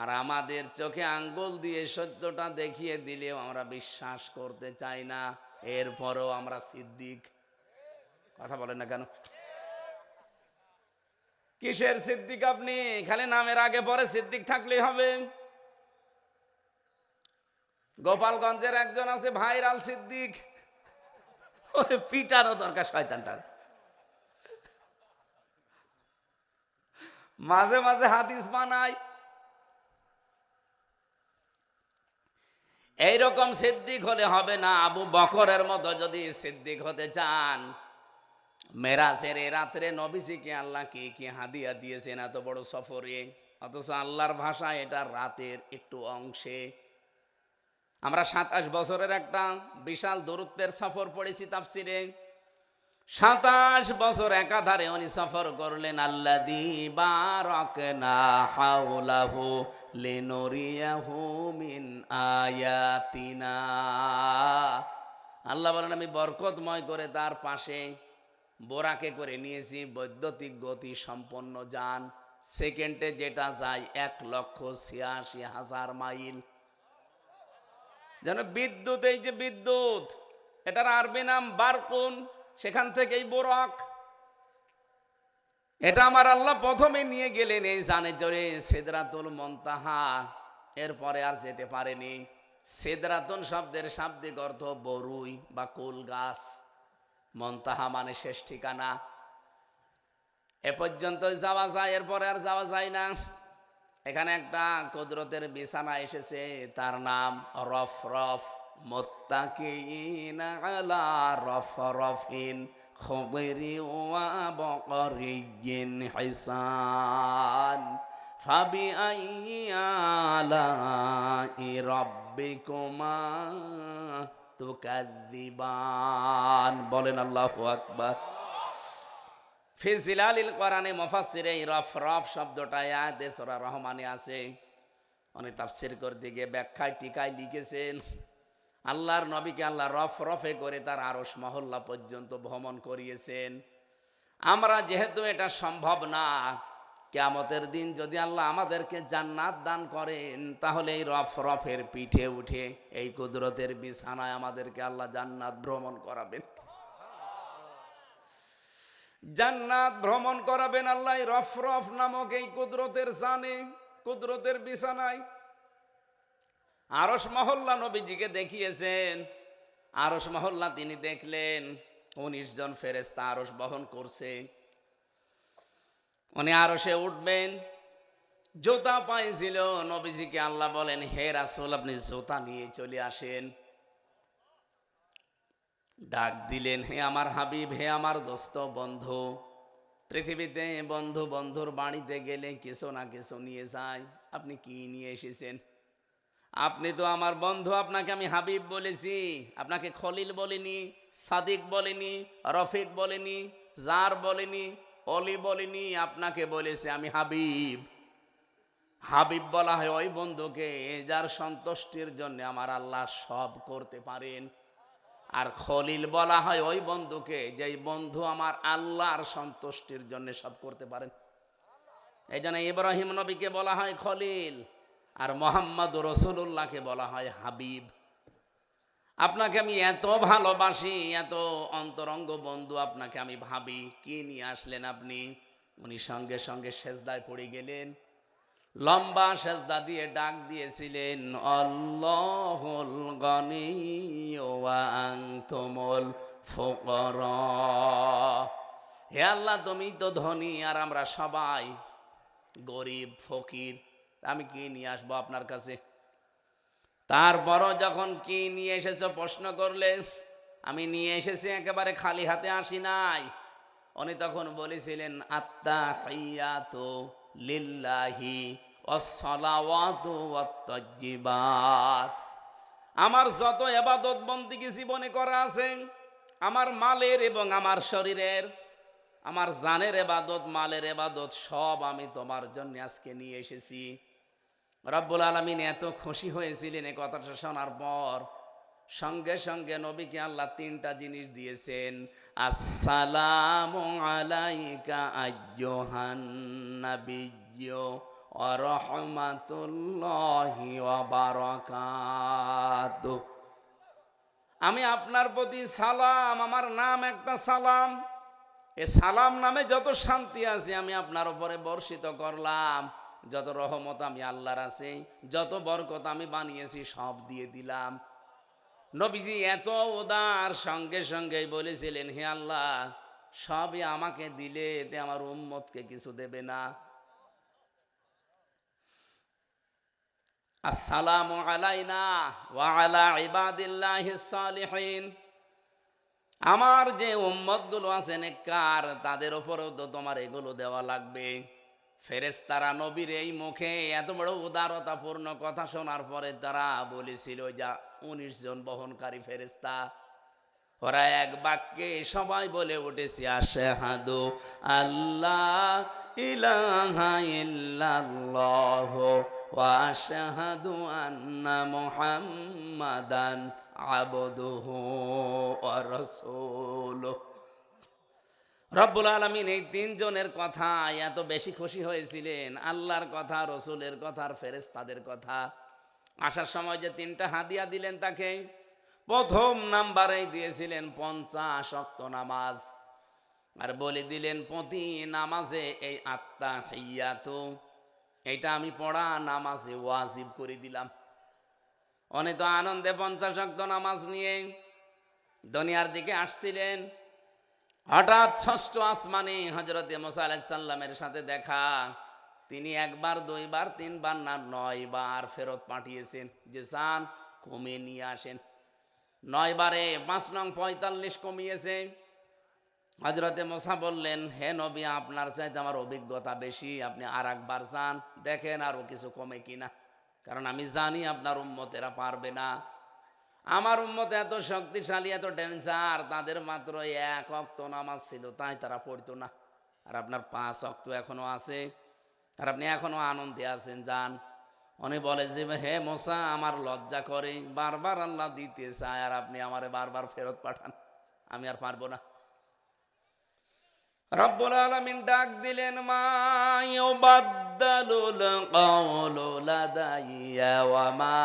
আর আমাদের চোখে আঙ্গুল দিয়ে সত্যটা দেখিয়ে দিলেও আমরা বিশ্বাস করতে চাই না, এরপরও আমরা সিদ্দিক। কথা বলেন না কেন? কিসের সিদ্দিক আপনি? খালি নামের আগে পরে সিদ্দিক থাকলেই হবে? গোপালগঞ্জের একজন আছে ভাইরাল সিদ্দিক, ওরে পিটারও দরকার শয়তানটার। মাঝে মাঝে হাদিস বানায়। এইরকম সিদ্দিক হলে হবে না। আবু বকরের মতো যদি সিদ্দিক হতে চান, মেরাজের এই রাত্রে নবীজিকে আল্লাহ কি কি হাদিয়া দিয়েছেন এত বড় সফরে, অথচ আল্লাহর ভাষা এটা রাতের একটু অংশে। আমরা 27 বছরের একটা বিশাল দূরত্বের সফর পড়েছি তাফসিরে। 27 বছর একাধারে উনি সফর করলেন। আল্লাযী বারাকনা হাওলাহু লিনুরিয়াহু মিন আয়াতিনা। আল্লাহ বলেন আমি বরকতময় করে তার পাশে বোরাকে করে নিয়েছি বৈদ্যুতিক গতি সম্পন্ন যান, সেকেন্ডে যেটা যায় 1,86,000 মাইল। যেন বিদ্যুৎ, এই যে বিদ্যুৎ, এটার আরবি নাম বারকুন, সেখান থেকেই বোরাক। এটা আমার আল্লাহ প্রথমে নিয়ে গেলেন এই জানে জোরে সিদরাতুল মুনতাহা, এরপরে আর যেতে পারেনি। সিদরাতুন শব্দের শাব্দিক অর্থ বরুই বা কুল গাছ, মুনতাহা মানে শেষ ঠিকানা। এ পর্যন্ত যাওয়া যায়, এরপরে আর যাওয়া যায় না। এখানে একটা কুদরতের বিছানা এসেছে, তার নাম রফরফ। মুত্তাকিনা আলা রফরফিন খুদরি ওয়া বকরিয়িন হিসান ফাবিআইয়ি আলাই রাব্বিকুমা তুকাযযিবান। বলেন আল্লাহু আকবার। ফি জিলালিল কোরআনে মুফাসসিরে রফরফ শব্দটা আয়াতে সূরা রহমানে আছে। উনি তাফসীর করতে গিয়ে ব্যাখ্যায় টিকায় লিখেছেন, আল্লাহর নবীকে আল্লাহ রফরফে করে তার আরশ মহল্লা পর্যন্ত ভ্রমণ করিয়েছেন। আমরা যেহেতু এটা সম্ভব না, কিয়ামতের দিন যদি আল্লাহ আমাদেরকে জান্নাত দান করেন, তাহলে এই রফরফের পিঠে উঠে এই কুদরতের বিছানায় আমাদেরকে আল্লাহ জান্নাত ভ্রমণ করাবেন। জান্নাত ভ্রমণ করাবেন আল্লাহ রফরফ নামক এই কুদরতের জানে, কুদরতের বিছানায়। আরশ মহল্লা নবীজিকে দেখিয়েছেন। আরশ মহল্লা তিনি দেখলেন, 19 জন ফেরেশতা আরশ বহন করছে। উনি আরশে উঠবেন, জুতা পাইছিল। নবীজিকে আল্লাহ বলেন, হে রাসূল আপনি জুতা নিয়ে চলে আসেন। ডাক দিলেন, হে আমার হাবিব, হে আমার দোস্ত বন্ধু। পৃথিবীতে বন্ধু বন্ধুর বাড়িতে গেলে কিছু না কিছু নিয়ে যায়। আপনি কি নিয়ে এসেছেন? আপনি তো আমার বন্ধু, আপনাকে আমি হাবিব বলেছি, আপনাকে খলিল বলিনি, সাদিক বলিনি, রফিক বলিনি, জার বলিনি, অলি বলিনি, আপনাকে বলেছি আমি হাবিব। হাবিব বলা হয় ওই বন্ধুকে যার সন্তুষ্টির জন্য আমার আল্লাহ সব করতে পারেন। আর খলিল বলা হয় ওই বন্ধুকে যেই বন্ধু আমার আল্লাহর সন্তুষ্টির জন্য সব করতে পারেন। এই জন্য ইব্রাহিম নবীকে বলা হয় খলিল, আর মোহাম্মদ রাসূলুল্লাহকে বলা হয় হাবিব। আপনাকে আমি এত ভালোবাসি, এত অন্তরঙ্গ বন্ধু, আপনাকে আমি ভাবি। কি নিয়ে আসলেন আপনি? উনি সঙ্গে সঙ্গে সেজদায় পড়ে গেলেন, লম্বা সেজদা দিয়ে ডাক দিয়েছিলেন, আল্লাহুল গনিয়্যু ওয়া আনতুমুল ফুকারা। হে আল্লাহ তুমি তো ধনী আর আমরা সবাই গরিব ফকির, আমি কি নিয়ে আসবো আপনার কাছে? তারপরও যখন কি নিয়ে এসেছো প্রশ্ন করলে, আমি নিয়ে এসেছি একেবারে খালি হাতে আসি নাই। উনি তখন বলেছিলেন, আত্তাহিয়াতু লিল্লাহি ওয়াসসালাওয়াতু ওয়াত-তাইয়্যিবাত। আমার যত ইবাদত বন্দেগী জীবনে করা আছে, আমার মালের এবং আমার শরীরের, আমার জানের ইবাদত, মালের ইবাদত সব আমি তোমার জন্য আজকে নিয়ে এসেছি। রব্বুল আলামিন এত খুশি হয়েছিলেন এই কথাটা শোনার পর, সঙ্গে সঙ্গে নবীকে আল্লাহ তিনটা জিনিস দিয়েছেন, আসসালামু আলাইকা আইয়ুহান নাবিয়্যু ওয়া রাহমাতুল্লাহি ওয়া বারাকাতুহু। আমি আপনার প্রতি সালাম, আমার নাম একটা সালাম, এ সালাম নামে যত শান্তি আছে আমি আপনার উপরে বর্ষিত করলাম, যত রহমত আমি আল্লাহর আছে, যত বরকত আমি বানিয়েছি সব দিয়ে দিলাম। নবীজি এত উদার, সঙ্গে সঙ্গেই বলেছিলেন, হে আল্লাহ, সবই আমাকে দিলে এতে আমার উম্মতকে কিছু দেবে না। আসসালামু আলাইনা ওয়া আলা ইবাদিল্লাহিস সালিহিন। আমার যে উম্মতগুলো আছে নেককার, তাদের উপরেও তো তোমার এগুলো দেওয়া লাগবে। ফেরেশতারা নবীর এই মুখে এত বড় উদারতাপূর্ণ কথা শোনার পরে তারা বলেছিল, যা 19 জন বহনকারী ফেরেশতা, ওরা এক বাক্যে সবাই বলে উঠেছে, আশহাদু আল্লাহ ইলাহা ইল্লাল্লাহ ওয়া আশহাদু আন্না মুহাম্মাদান আবদুহু ওয়া রাসূলুহু। রব্বুল আলামিন এই তিনজনের কথা এত বেশি খুশি হয়েছিলেন, আল্লাহর কথা, রসুলের কথা আর ফেরেশতাদের কথা। আসার সময় যে তিনটা হাদিয়া দিলেন তাকে, প্রথম নাম্বারে দিয়েছিলেন 50 ওয়াক্ত নামাজ, আর বলে দিলেন প্রতি নামাজে এই আত্তাহিয়াতু, এইটা আমি পড়া নামাজে ওয়াজিব করে দিলাম। অনেক তো আনন্দে 50 ওয়াক্ত নামাজ নিয়ে দুনিয়ার দিকে আসছিলেন। হঠাৎ ষষ্ঠ আসমানে হযরত মুসা আলাইহিস সালামের সাথে দেখা। তিনি একবার, দুইবার, তিনবার না 9 বার ফেরত পাঠিয়েছেন যে যান কমিয়ে নিয়ে আসেন। 9 বারে 5 নং 45 কমিয়েছে। হযরতে মুসা বললেন, হে নবী, আপনার চাইতে আমার অভিজ্ঞতা বেশি, আপনি আর একবার যান, দেখেন আরো কিছু কমে কিনা, কারণ আমি জানি আপনার উম্মতেরা পারবে না। আমার উম্মত এত শক্তিশালী, এত ডেঞ্জার, তাদের মাত্র 1 ওয়াক্ত নামাজ ছিল, তাই তারা পড়তো না। আর আপনার 5 ওয়াক্ত এখনো আছে, আর আপনি এখনো আনন্দে আছেন, যান। উনি বলে যে, হে মুসা, আমার লজ্জা করে, বারবার আল্লাহ দিতে চায় আর আপনি আমারে বারবার ফেরত পাঠান, আমি আর পারবো না। রব্বুল আলামিন ডাক দিলেন, মা ইউবাদদালুল কাওলু লাদাইয়া ওয়া মা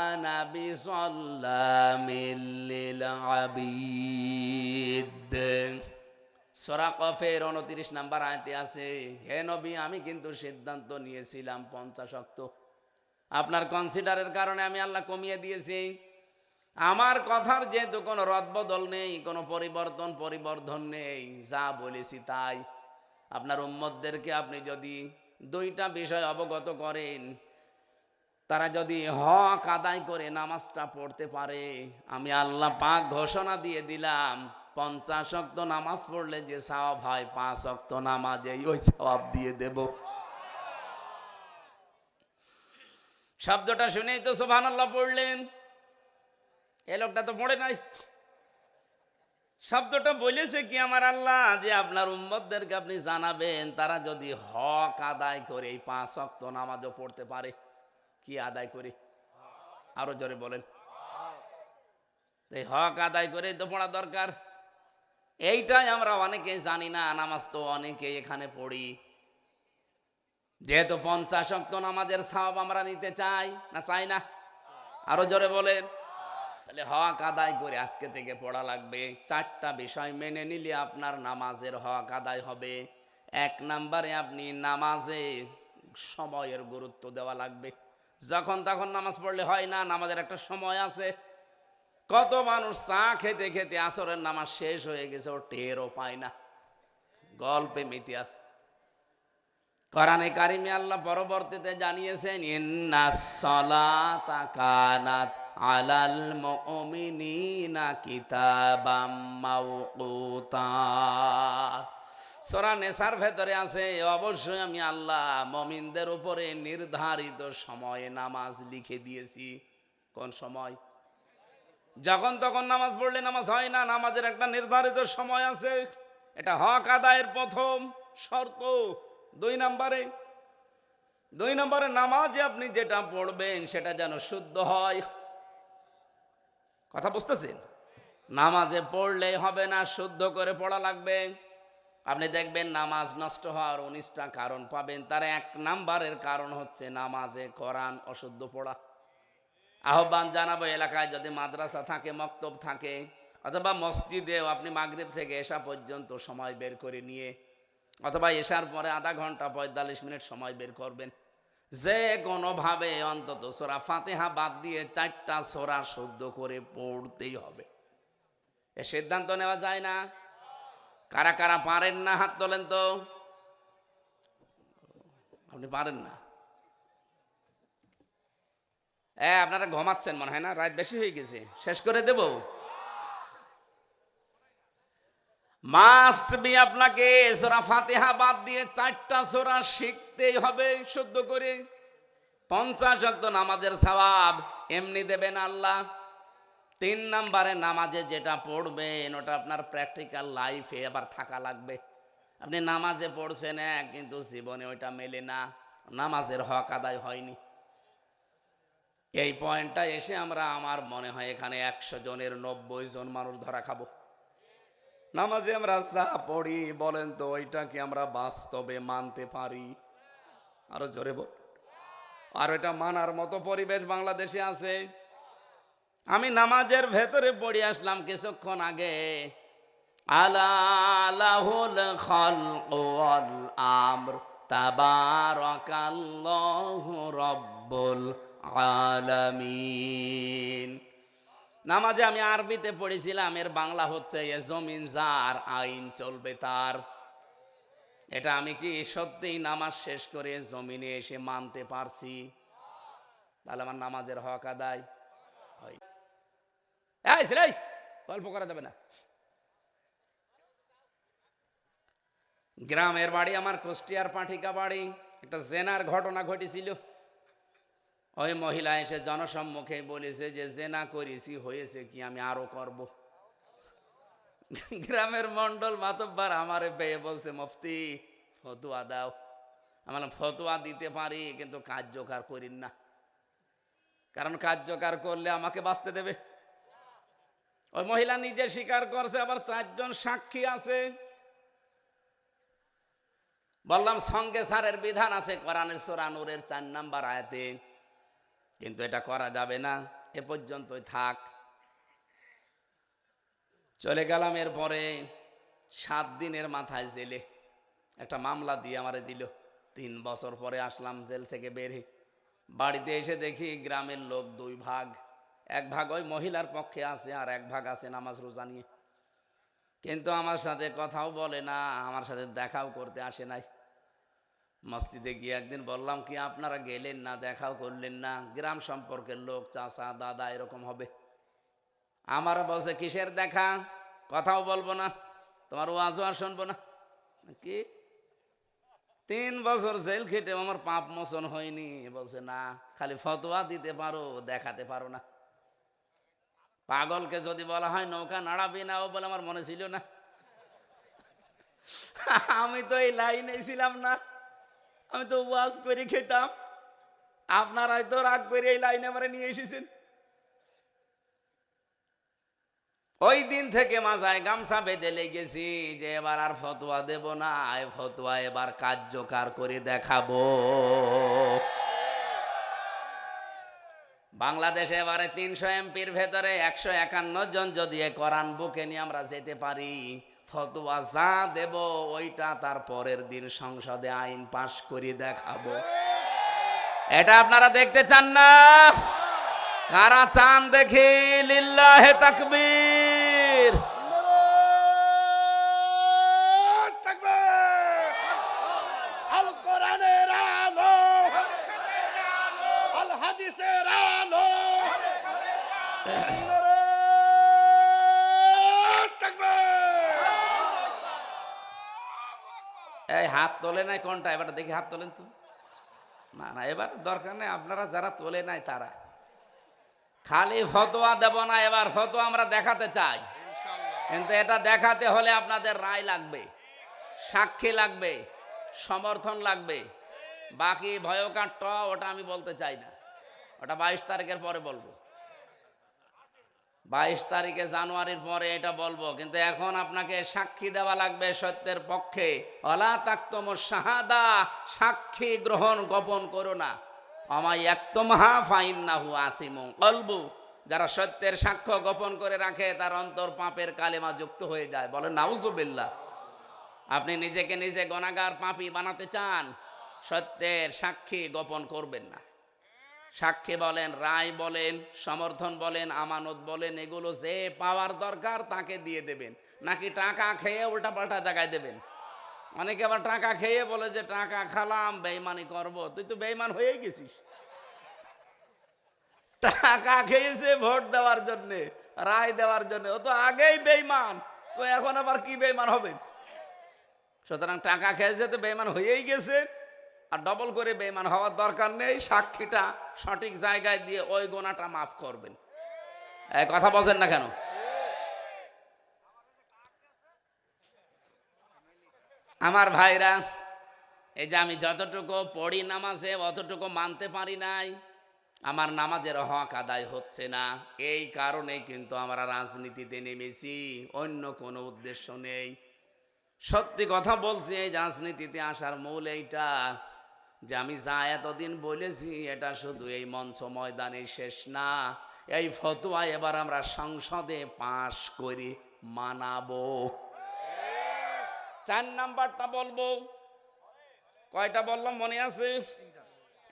আনা বিযাল্লামিল লিল আবিদ। সূরা কফের 29 নাম্বার আয়াতে আছে, হে নবী, আমি কিন্তু সিদ্ধান্ত নিয়েছিলাম 50 ওয়াক্ত, আপনার কনসিডারের কারণে আমি আল্লাহ কমিয়ে দিয়েছি। আমার কথার যেহেতু কোনো রদবদল নেই, কোনো পরিবর্ধন নেই, যা বলেছি তাই। আপনার উম্মতদেরকে আপনি যদি 2টা বিষয় অবগত করেন, তারা যদি হক আদায় করে নামাজটা পড়তে পারে, আমি আল্লাহ পাক ঘোষণা দিয়ে দিলাম, 50 ওয়াক্ত নামাজ পড়লে যে সওয়াব হয়, 5 ওয়াক্ত নামাজেই ওই সওয়াব দিয়ে দেব। শব্দটা শুনেই তো সুবহানাল্লাহ পড়লেন। এ লোকটা তো পড়ে নাই। শব্দটা বলেছে কি আমার আল্লাহ, যে আপনার উম্মতদেরকে আপনি জানাবেন, তারা যদি হক আদায় করে এই 5 ওয়াক্ত নামাজও পড়তে পারে। কি আদায় করে? আরো জোরে বলেন। এই হক আদায় করে তো পড়া দরকার। এইটাই আমরা অনেকেই জানি না, নামাজ তো অনেকেই এখানে পড়ি। যেহেতু 50 ওয়াক্ত নামাজের সওয়াব আমরা নিতে চাই না, চাই না? আরো জোরে বলেন। তাহলে হক আদায় করে আজকে থেকে পড়া লাগবে। 4টা বিষয় মেনে নিলে আপনার নামাজের হক আদায় হবে। 1 নম্বরে আপনি নামাজে সময়ের গুরুত্ব দেওয়া লাগবে। যখন তখন নামাজ পড়লে হয় না, নামাজের একটা সময় আছে। কত মানুষ চা খেতে খেতে আসরের নামাজ শেষ হয়ে গেছে, ও টেরও পায় না, গল্পে মেতে আছে। কোরআনে কারিমে আল্লাহ পরবর্তীতে জানিয়েছেন, ইন্নাস সালাতা কানাত আলাল মুমিনিনা কিতাবাম মাওকুতা। সূরা নিসার ভেতরে আছে, অবশ্যই আমি আল্লাহ মুমিনদের উপরে নির্ধারিত সময়ে নামাজ লিখে দিয়েছি। কোন সময়? যখন তখন নামাজ পড়লে নামাজ হয় না, নামাজের একটা নির্ধারিত সময় আছে। এটা হক আদায়ের প্রথম শর্ত। 2 নম্বরে নামাজে আপনি যেটা পড়বেন সেটা যেন শুদ্ধ হয়। কথা বুঝতেছেন? নামাজে পড়লেই হবে না, শুদ্ধ করে পড়া লাগবে। আপনি দেখবেন নামাজ নষ্ট হওয়ার 19টা কারণ পাবেন, তার 1 নাম্বারের কারণ হচ্ছে নামাজে কোরআন অশুদ্ধ পড়া। আহ্বান জানাবো, এলাকায় যদি মাদ্রাসা থাকে, মক্তব থাকে, অথবা মসজিদেও আপনি মাগরিব থেকে এশা পর্যন্ত সময় বের করে নিয়ে, অথবা এশার পরে আধা ঘন্টা 45 মিনিট সময় বের করবেন, যে কোনোভাবে অন্তত সূরা ফাতিহা বাদ দিয়ে 4টা সূরা শুদ্ধ করে পড়তেই হবে। এ সিদ্ধান্ত নেওয়া যায় না? কারা কারা পারেন না হাত তোলেন তো। আপনি পারেন না? আপনারা ঘুমাচ্ছেন মনে হয় না, রাত বেশি হয়ে গেছে, শেষ করে দেব। মাস্ট বি আপনাকে সূরা ফাতিহা বাদ দিয়ে 4টা সূরা শিখতেই হবে শুদ্ধ করে। 50 ওয়াক্ত নামাজের সওয়াব এমনি দেবেন আল্লাহ। 3 নম্বরে নামাজে যেটা পড়বেন ওটা আপনার প্র্যাকটিক্যাল লাইফে আবার থাকা লাগবে। আপনি নামাজে পড়ছেন কিন্তু জীবনে ওইটা মেলে না, নামাজের হক আদায় হয়নি। এই পয়েন্টটা এসে আমরা, আমার মনে হয় এখানে 100 জনের 90 জন মানুষ ধরা খাবো। নামাজে আমরা যা পড়ি বলেন তো ওইটা কি আমরা বাস্তবে মানতে পারি? আরো জোরে বল। আর ওইটা মানার মতো পরিবেশ বাংলাদেশে আছে? আমি নামাজের ভেতরে পড়ে আসলাম কিছুক্ষণ আগে, আলা লাহুল খালক ওয়াল আমর তাবারাকাল্লাহু রাব্বুল আলামিন। নামাজে আমি আরবিতে পড়েছিলাম, এর বাংলা হচ্ছে এ জমিন যার, আইন চলবে তার। এটা আমি কি সত্যিই নামাজ শেষ করে জমিনে এসে মানতে পারছি? তাহলে আমার নামাজের হক আদায় হয়। এই গল্প করা যাবে না। গ্রামের বাড়ি আমার, কুষ্টিয়ার পাঠিকা বাড়ি। একটা জেনার ঘটনা ঘটেছিল। ওই মহিলা এসে জনসম্মুখে বলেছে যে জেনা করেছি, হয়েছে কি, আমি আরো করব। গ্রামের মন্ডল মাতব্বার আমারে পেয়ে বলছে, মুফতি ফতুয়া দাও। আমি ফতুয়া দিতে পারি, কিন্তু কার্যকর করিন না, কারণ কার্যকর করলে আমাকে বাঁচতে দেবে। ওই মহিলা নিজে স্বীকার করছে, আবার 4 জন সাক্ষী আছে। বললাম সঙ্গে সারের বিধান আছে কোরআনের সূরা নূরের 4 নম্বর আয়াতে, কিন্তু এটা করা যাবে না, এ পর্যন্তই থাক। চলে গেলাম। এরপরে 7 দিনের মাথায় জেলে একটা মামলা দিয়ে আমারে দিল। 3 বছর পরে আসলাম জেল থেকে বেরিয়ে। বাড়িতে এসে দেখি গ্রামের লোক 2 ভাগ। 1 ভাগ ওই মহিলার পক্ষে আছে, আর 1 ভাগ আছে নামাজ রোজা নিয়ে। কিন্তু আমার সাথে কথাও বলে না, আমার সাথে দেখাও করতে আসে নাই। মসজিদে গিয়ে একদিন বললাম, কি আপনারা গেলেন না, দেখাও করলেন না? গ্রাম সম্পর্কের লোক, চাচা দাদা এরকম হবে। আমার বলছে, কিসের দেখা, কথাও বলবো না, তোমার ওয়াজও আর শুনবো না। কি 3 বছর জেল খেটে আমার পাপ মোচন হয়নি? বলছে না, খালি ফতোয়া দিতে পারো, দেখাতে পারো না। পাগলকে যদি বলা হয় নৌকা নাড়াবি না, ও বলে আমার মনে ছিল না। আমি তো এই লাইনে ছিলাম না, আমি তো ওয়াজ করে খেতাম। আপনারাই তো রাগ করে এই লাইনে আমার নিয়ে এসেছেন। ওই দিন থেকে মাথায় গামছা বেঁধে লেগেছি যে এবার আর ফতোয়া দেব না, ফতোয়া এবার কার্যকর করে দেখাবো। বাংলাদেশে এবারে 300 এমপির ভেতরে 151 জন যদি কোরআন বুকে নিয়ে আমরা যেতে পারি, ফতোয়া যা দেব ওইটা তার পরের দিন সংসদে আইন পাশ করে দেখাবো। এটা আপনারা দেখতে চান না? কারা চান দেখি? লিল্লাহে তাকবীর। আল কোরআনের আলো, আল হাদিসের আলো। এই হাত তোলে নাই কোনটা? এবার দেখি হাত তোলেন তো। না না, এবার দরকার নেই, আপনারা যারা তোলে নাই তারা। খালি ফতোয়া দেব না, এবার ফতোয়া আমরা দেখাতে চাই, কিন্তু এটা দেখাতে হলে আপনাদের রায় লাগবে, সাক্ষী লাগবে, সমর্থন লাগবে। বাকি ভয়কার ওটা আমি বলতে চাই না, ওটা 22 তারিখের পরে বলবো। 22 তারিখে জানুয়ারির পরে এটা বলবো, কিন্তু এখন আপনাকে সাক্ষী দেওয়া লাগবে সত্যের পক্ষে। অলা তাকতম শাহাদা, সাক্ষী গ্রহণ গোপন করো না। আমায় একতমহা ফাইন্নাহু আসিমু কলবু, যারা সত্যের সাক্ষ্য গোপন করে রাখে তার অন্তর পাপের কালেমা যুক্ত হয়ে যায়। বলেন নাউজুবিল্লাহ। আপনি নিজেকে নিজে গুনাহগার পাপী বানাতে চান, সত্যের সাক্ষী গোপন করবেন না। সাক্ষী বলেন, রায় বলেন, সমর্থন বলেন, আমানত বলেন, এগুলো যে পাওয়ার দরকার তাকে দিয়ে দেবেন, নাকি টাকা খেয়ে উল্টাপাল্টা জায়গায় দেবেন। অনেকে আবার টাকা খেয়ে বলে যে টাকা খালাম বেঈমানি করব। তুই তো বেঈমান হয়েই গেছিস। টাকা খেয়েছে ভোট দেওয়ার জন্য, রায় দেওয়ার জন্য, ও তো আগেই বেঈমান, তো এখন আবার কি বেঈমান হবে? সুতরাং টাকা খেয়েছে তো বেঈমান হয়েই গেছে, আর ডবল করে বেঈমান হওয়ার দরকার নেই। সাক্ষীটা সঠিক জায়গায় দিয়ে ওই গোনাটা মাফ করবেন। এই কথা বলছেন না কেন? আমার ভাইরা, এই যে আমি যতটুকু পড়ি নামাজে অতটুকু মানতে পারি নাই, আমার নামাজের হক আদায় হচ্ছে না। এই কারণে কিন্তু আমরা রাজনীতিতে নেমেছি, অন্য কোনো উদ্দেশ্য নেই। সত্যি কথা বলছি, এই রাজনীতিতে আসার মূল এইটা যে আমি যা এতদিন বলেছি এটা শুধু এই মঞ্চ ময়দানে শেষ না, এই ফতোয়া এবার আমরা সংসদে পাশ করি মানাবো। 4 নাম্বারটা বলবো। কয়টা বললাম মনে আছে?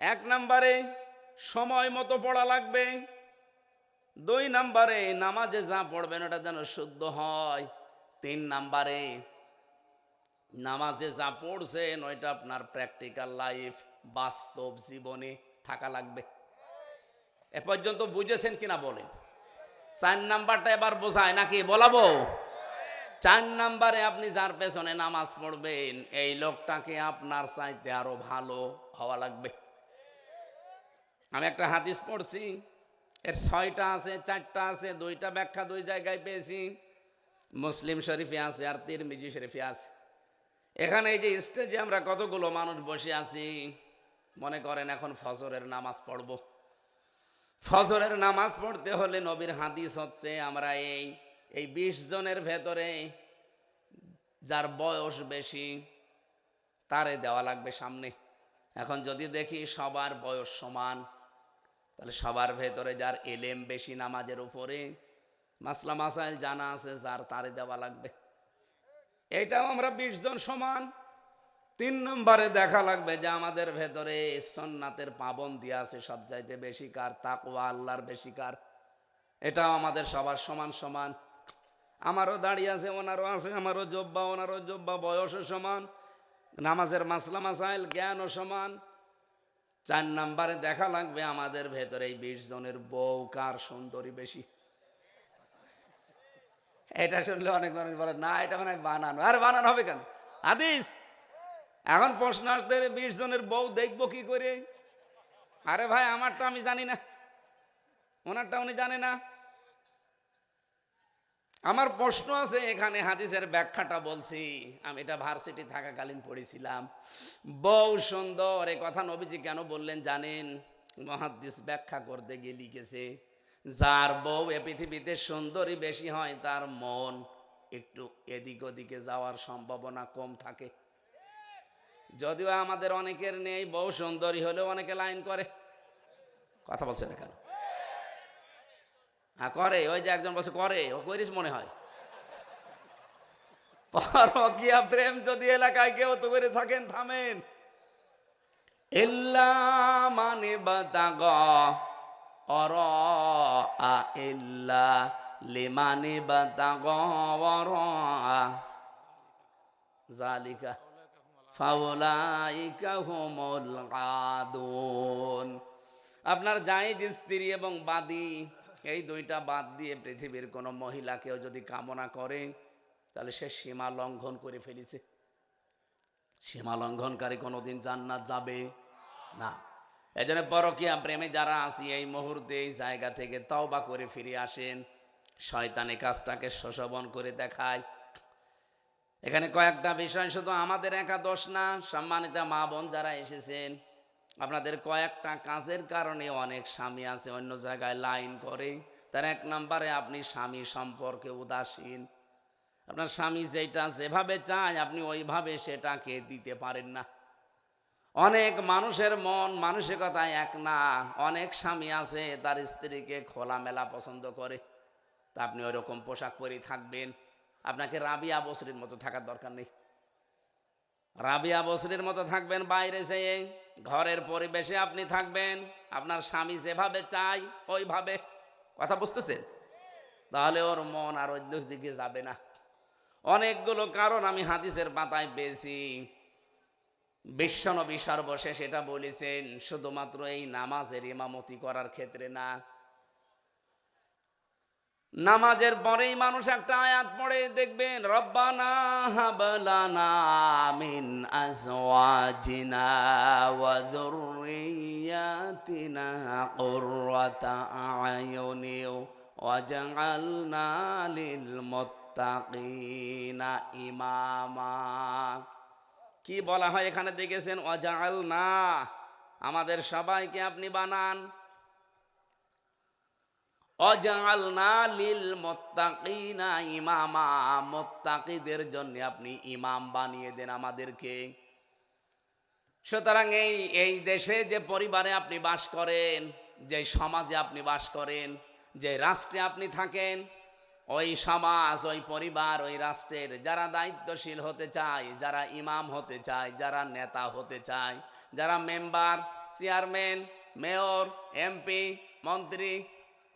1 নাম্বারে সময় মতো পড়া লাগবে। 2 নাম্বারে নামাজে যা পড়বেন ওটা যেন শুদ্ধ হয়। 3 নাম্বারে নামাজে যা পড়ছেন ওইটা আপনার প্র্যাকটিক্যাল লাইফ, বাস্তব জীবনে থাকা লাগবে। এ পর্যন্ত বুঝেছেন কিনা বলেন? 4 নাম্বারটা এবার বোঝায় নাকি বলাবো? 4 নাম্বারে আপনি যার পেছনে নামাজ পড়বেন এই লোকটাকে আপনার চাইতে আরো ভালো হওয়া লাগবে। আমি একটা হাদিস পড়ছি, এর 6টা আছে, 4টা আছে, 2টা ব্যাখ্যা 2 জায়গায় পেয়েছি। মুসলিম শরীফে আছে আর তিরমিজি শরীফে আছে। এখানে এই যে স্টেজে আমরা কতগুলো মানুষ বসে আছি, মনে করেন এখন ফজরের নামাজ পড়ব। ফজরের নামাজ পড়তে হলে নবীর হাদিস হচ্ছে আমরা এই 20 জনের ভেতরে যার বয়স বেশি তারে দেওয়া লাগবে সামনে। এখন যদি দেখি সবার বয়স সমান, তাহলে সবার ভেতরে যার এলেম বেশি নামাজের উপরে, মাসলা মাসাইল জানা আছে, যার তারে দেওয়া লাগবে। এটাও আমরা 20 জন সমান। 3 নম্বরে দেখা লাগবে যে আমাদের ভেতরে সুন্নাতের পাবন্দি আছে সব চাইতে বেশি কার, তাকওয়া আল্লাহর বেশি কার, এটাও আমাদের সবার সমান সমান। আমারও দাঁড়িয়ে আছে, ওনারও আছে, আমারও জব্বা ওনারও জব্বা, বয়সও সমান, নামাজের মাসলা মাসাইল জ্ঞানও সমান। 4 নম্বরে দেখা লাগবে আমাদের ভেতরে এই 20 জনের বউ কার সুন্দরী বেশি। এটা শুনলে অনেক মানুষ বলে না এটা মানে বানানো। আর বানানো হবে কেন? হাদিস। এখন প্রশ্ন আসতে 20 জনের বউ দেখবো কি করে? আরে ভাই আমারটা আমি জানি না, ওনারটা উনি জানে না। আমার প্রশ্ন আছে এখানে, হাদিসের ব্যাখ্যাটা বলছি, আমি এটা ভার্সিটি থাকাকালীন পড়েছিলাম। বউ সুন্দর এ কথা নবীজি কেন বললেন জানেন? মুহাদ্দিস ব্যাখ্যা করতে গিয়ে লিখেছে, যার বউ এ পৃথিবীতে সুন্দরী বেশি হয় তার মন একটু এদিক ওদিকে যাওয়ার সম্ভাবনা কম থাকে। যদিও আমাদের অনেকের নেই, বউ সুন্দরী হলেও অনেকে লাইন করে। কথা বলছে না কেন? হ্যাঁ করে, ওই যে একজন বসে করে, ও করিস মনে হয়। পরকীয়া প্রেম যদি এলাকায় কেউ তো করে থাকেন থামেন। ইল্লা মানে বাতাগা অরা ইল্লা লিমানে বাতাগা অরা জালিকা ফাউলাইকা হুমুল আদুন। আপনার জায়েজ স্ত্রী এবং বাদী এই 2টা বাদ দিয়ে পৃথিবীর কোনো মহিলাকেও যদি কামনা করে তাহলে সে সীমা লঙ্ঘন করে ফেলেছে। সীমা লঙ্ঘনকারী কোনোদিন জান্নাত যাবে না। এজন্য পরকীয়া প্রেমে যারা আছি এই মুহূর্তে এই জায়গা থেকে তওবা করে ফিরে আসেন। শয়তানি কাজটাকে শোষবন করে দেখায়। এখানে কয়েকটা বিষয় শুধু আমাদের একা দোষ না, সম্মানিত মা বোন যারা এসেছেন, আপনাদের কয়েকটা কাজের কারণে অনেক স্বামী আছে অন্য জায়গায় লাইন করে, তার 1 নম্বরে আপনি স্বামী সম্পর্কে উদাসীন। আপনার স্বামী যেটা যেভাবে চায় আপনি ওইভাবে সেটাকে দিতে পারেন না। অনেক মানুষের মন মানসিকতায় এক না। অনেক স্বামী আছে তার স্ত্রীকে খোলামেলা পছন্দ করে, তা আপনি ওইরকম পোশাক পরে থাকবেন? আপনাকে রাবিয়া বসরির মতো থাকার দরকার নেই। রাবিয়া বসরির মতো থাকবেন বাইরে যেয়ে, ঘরের পরিবেশে আপনি থাকবেন আপনার স্বামী যেভাবে চায় ওইভাবে। কথা বুঝতেছেন? তাহলে ওর মন আর অন্য দিকে যাবে না। অনেকগুলো কারণ আমি হাদিসের পাতায় পেয়েছি। বিশ্বনবী সর্বশেষ এটা বলেছেন শুধুমাত্র এই নামাজের ইমামতি করার ক্ষেত্রে না, নামাজের পরেই মানুষ একটা আয়াত পড়ে দেখবেন, রব্বানা হাব লানা মিন আজওয়াজিনা ওয়া যুররিয়াতিনা কুররাতা আয়ুনি ওয়াজআলনা লিল মুত্তাকিনা ইমামা। কি বলা হয় এখানে দেখেছেন? ওয়াজআলনা, আমাদের সবাইকে আপনি বানান। ওয়াজআলনা লিল মুত্তাকিনা ইমামা, মুত্তাকিদের জন্য আপনি ইমাম বানিয়ে দেন আমাদেরকে। সুতরাং এই দেশে যে পরিবারে আপনি বাস করেন, যে সমাজে আপনি বাস করেন, যে রাষ্ট্রে আপনি থাকেন, ওই সমাজ, ওই পরিবার, ওই রাষ্ট্রের যারা দায়িত্বশীল হতে চায়, যারা ইমাম হতে চায়, যারা নেতা হতে চায়, যারা মেম্বার, চেয়ারম্যান, মেয়র, এমপি, মন্ত্রী,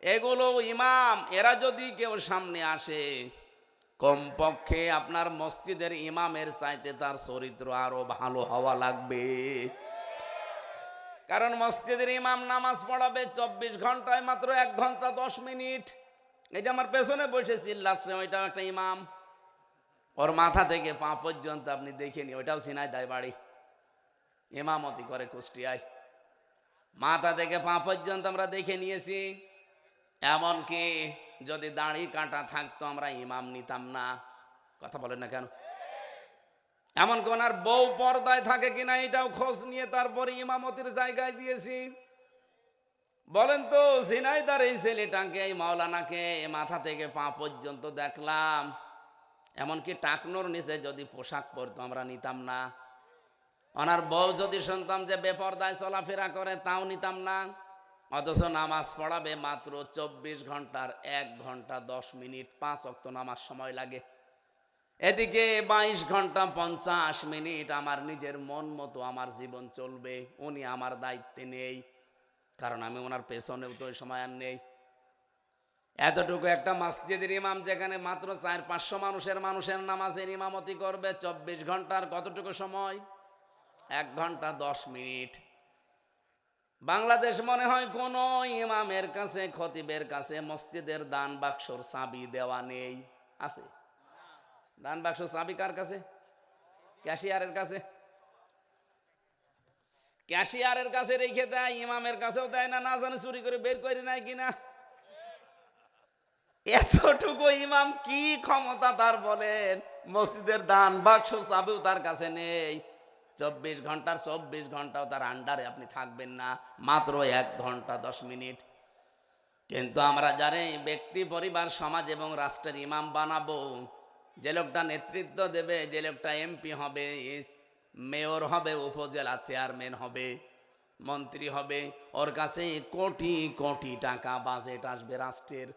এগুলো ইমাম, এরা যদি কেউ সামনে আসে, কমপক্ষে আপনার মসজিদের ইমামের চাইতে তার চরিত্র আরো ভালো হওয়া লাগবে। কারণ মসজিদের ইমাম নামাজ পড়াবে 24 ঘন্টায় মাত্র 1 ঘন্টা 10 মিনিট। এই যে আমার পেছনে বসে চিল্লাচ্ছে, ওইটাও একটা ইমাম। ওর মাথা থেকে পা পর্যন্ত আপনি দেখে নি, ওইটাও ঝিনাইদহ বাড়ি, ইমামতি করে কুষ্টিয়ায়। মাথা থেকে পা পর্যন্ত আমরা দেখে নিয়েছি। এমনকি যদি দাড়ি কাটা থাকতো আমরা ইমাম নিতাম না। কথা বলেন না কেন? এমনকি ওনার বউ পর্দায় থাকে কিনা এটাও খোঁজ নিয়ে তারপরে ইমামতির জায়গায় দিয়েছি। বলেন তো, ঝিনাইদহের এই ছেলেটাকে, এই মাওলানাকে মাথা থেকে পা পর্যন্ত দেখলাম। এমনকি টাকনোর নিচে যদি পোশাক পরতো আমরা নিতাম না। ওনার বউ যদি শুনতাম যে বেপরদায় চলাফেরা করে, তাও নিতাম না। অথচ নামাজ পড়াবে মাত্র 24 ঘন্টার 1 ঘন্টা 10 মিনিট, 5 ওয়াক্ত নামাজ সময় লাগে। এদিকে 22 ঘন্টা 50 মিনিট আমার নিজের মন মতো আমার জীবন চলবে, উনি আমার দায়িত্বে নেই। কারণ আমি ওনার পেছনেও তো ওই সময় আর নেই। এতটুকু একটা মসজিদের ইমাম যেখানে মাত্র 400-500 মানুষের নামাজের ইমামতি করবে 24 ঘন্টার কতটুকু সময়? 1 ঘন্টা 10 মিনিট। বাংলাদেশ মনে হয় কোন ইমামের কাছে, খতিবের কাছে মসজিদের দান বাক্সর চাবি দেওয়া নেই। আছে? দান বাক্সর চাবি কার কাছে? ক্যাশিয়ারের কাছে। ক্যাশিয়ারের কাছে রেখে দেয়, ইমামের কাছেও দেয় না, না জানে চুরি করে বের করে নেয় কিনা। এতটুকু ইমাম কি ক্ষমতা তার বলেন? মসজিদের দান বাক্সর চাবিও তার কাছে নেই। 24 ঘন্টার 24 ঘন্টাও তার আন্ডারে আপনি থাকবেন না, মাত্র 1 ঘন্টা 10 মিনিট। কিন্তু আমরা যারা ব্যক্তি, পরিবার, সমাজ এবং রাষ্ট্রের ইমাম বানাবো, যে লোকটা নেতৃত্ব দেবে, যে লোকটা এমপি হবে, মেয়র হবে, উপজেলা চেয়ারম্যান হবে, মন্ত্রী হবে, ওর কাছে কোটি কোটি টাকা বাজেট আসবে রাষ্ট্রের।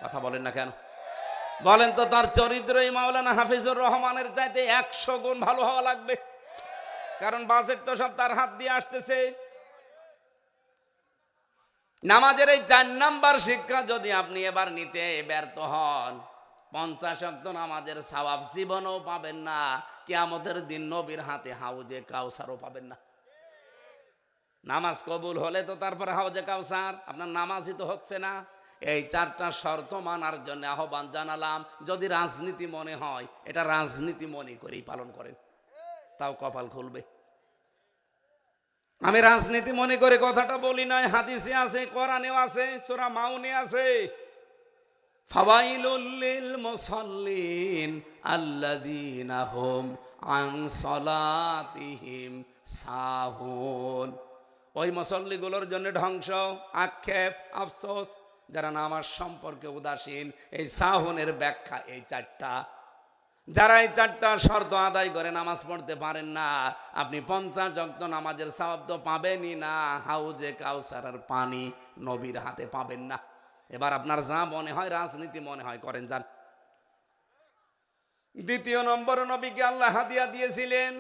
কথা বলেন না কেন? বলেন তো, তার চরিত্র এই মাওলানা হাফিজুর রহমানের চাইতে 100 গুণ ভালো হওয়া লাগবে। কারণ বাজেট তো সব তার হাত দিয়ে আসতেছে। নামাজের এই 4 নাম্বার শিক্ষা যদি আপনি এবার নিতে ব্যর্থ হন, 50 ওয়াক্ত নামাজের সওয়াব জীবনও পাবেন না, কিয়ামতের দিন নবীর হাতে হাউজে কাউসারও পাবেন না। নামাজ কবুল হলে তো তারপরে হাউজে কাউসার, আপনার নামাজই তো হচ্ছে না। এই 4টা শর্ত মানার জন্য আহ্বান জানালাম। যদি রাজনীতি মনে হয়, এটা রাজনীতি মনে করেই পালন করেন, তাও কপাল খুলবে। আমি রাজনীতি মনে করে কথাটা বলি নাই, হাদিসে আছে, কোরআনেও আছে, সূরা মাউনে আছে। ফাওয়াইলুল লিল মুসাল্লিন আল্লাযীনা হুম আন সালাতিহিম সাহুন। ওই মুসল্লিগুলোর জন্য ধ্বংস, আক্ষেপ, আফসোস, যারা নামাজ সম্পর্কে উদাসীন। এই সাহনের ব্যাখ্যা এই চারটা। যারা এই চারটা শর্ত আদায় করে নামাজ পড়তে পারেন না, আপনি 50 ওয়াক্ত নামাজের সওয়াব তো পাবেনই না, হাউজে কাউসারের পানি নবীর হাতে পাবেন না। এবার আপনার যা মনে হয়, রাজনীতি মনে হয় করেন, যান। দ্বিতীয় নম্বর, নবীকে আল্লাহ হাদিয়া দিয়েছিলেন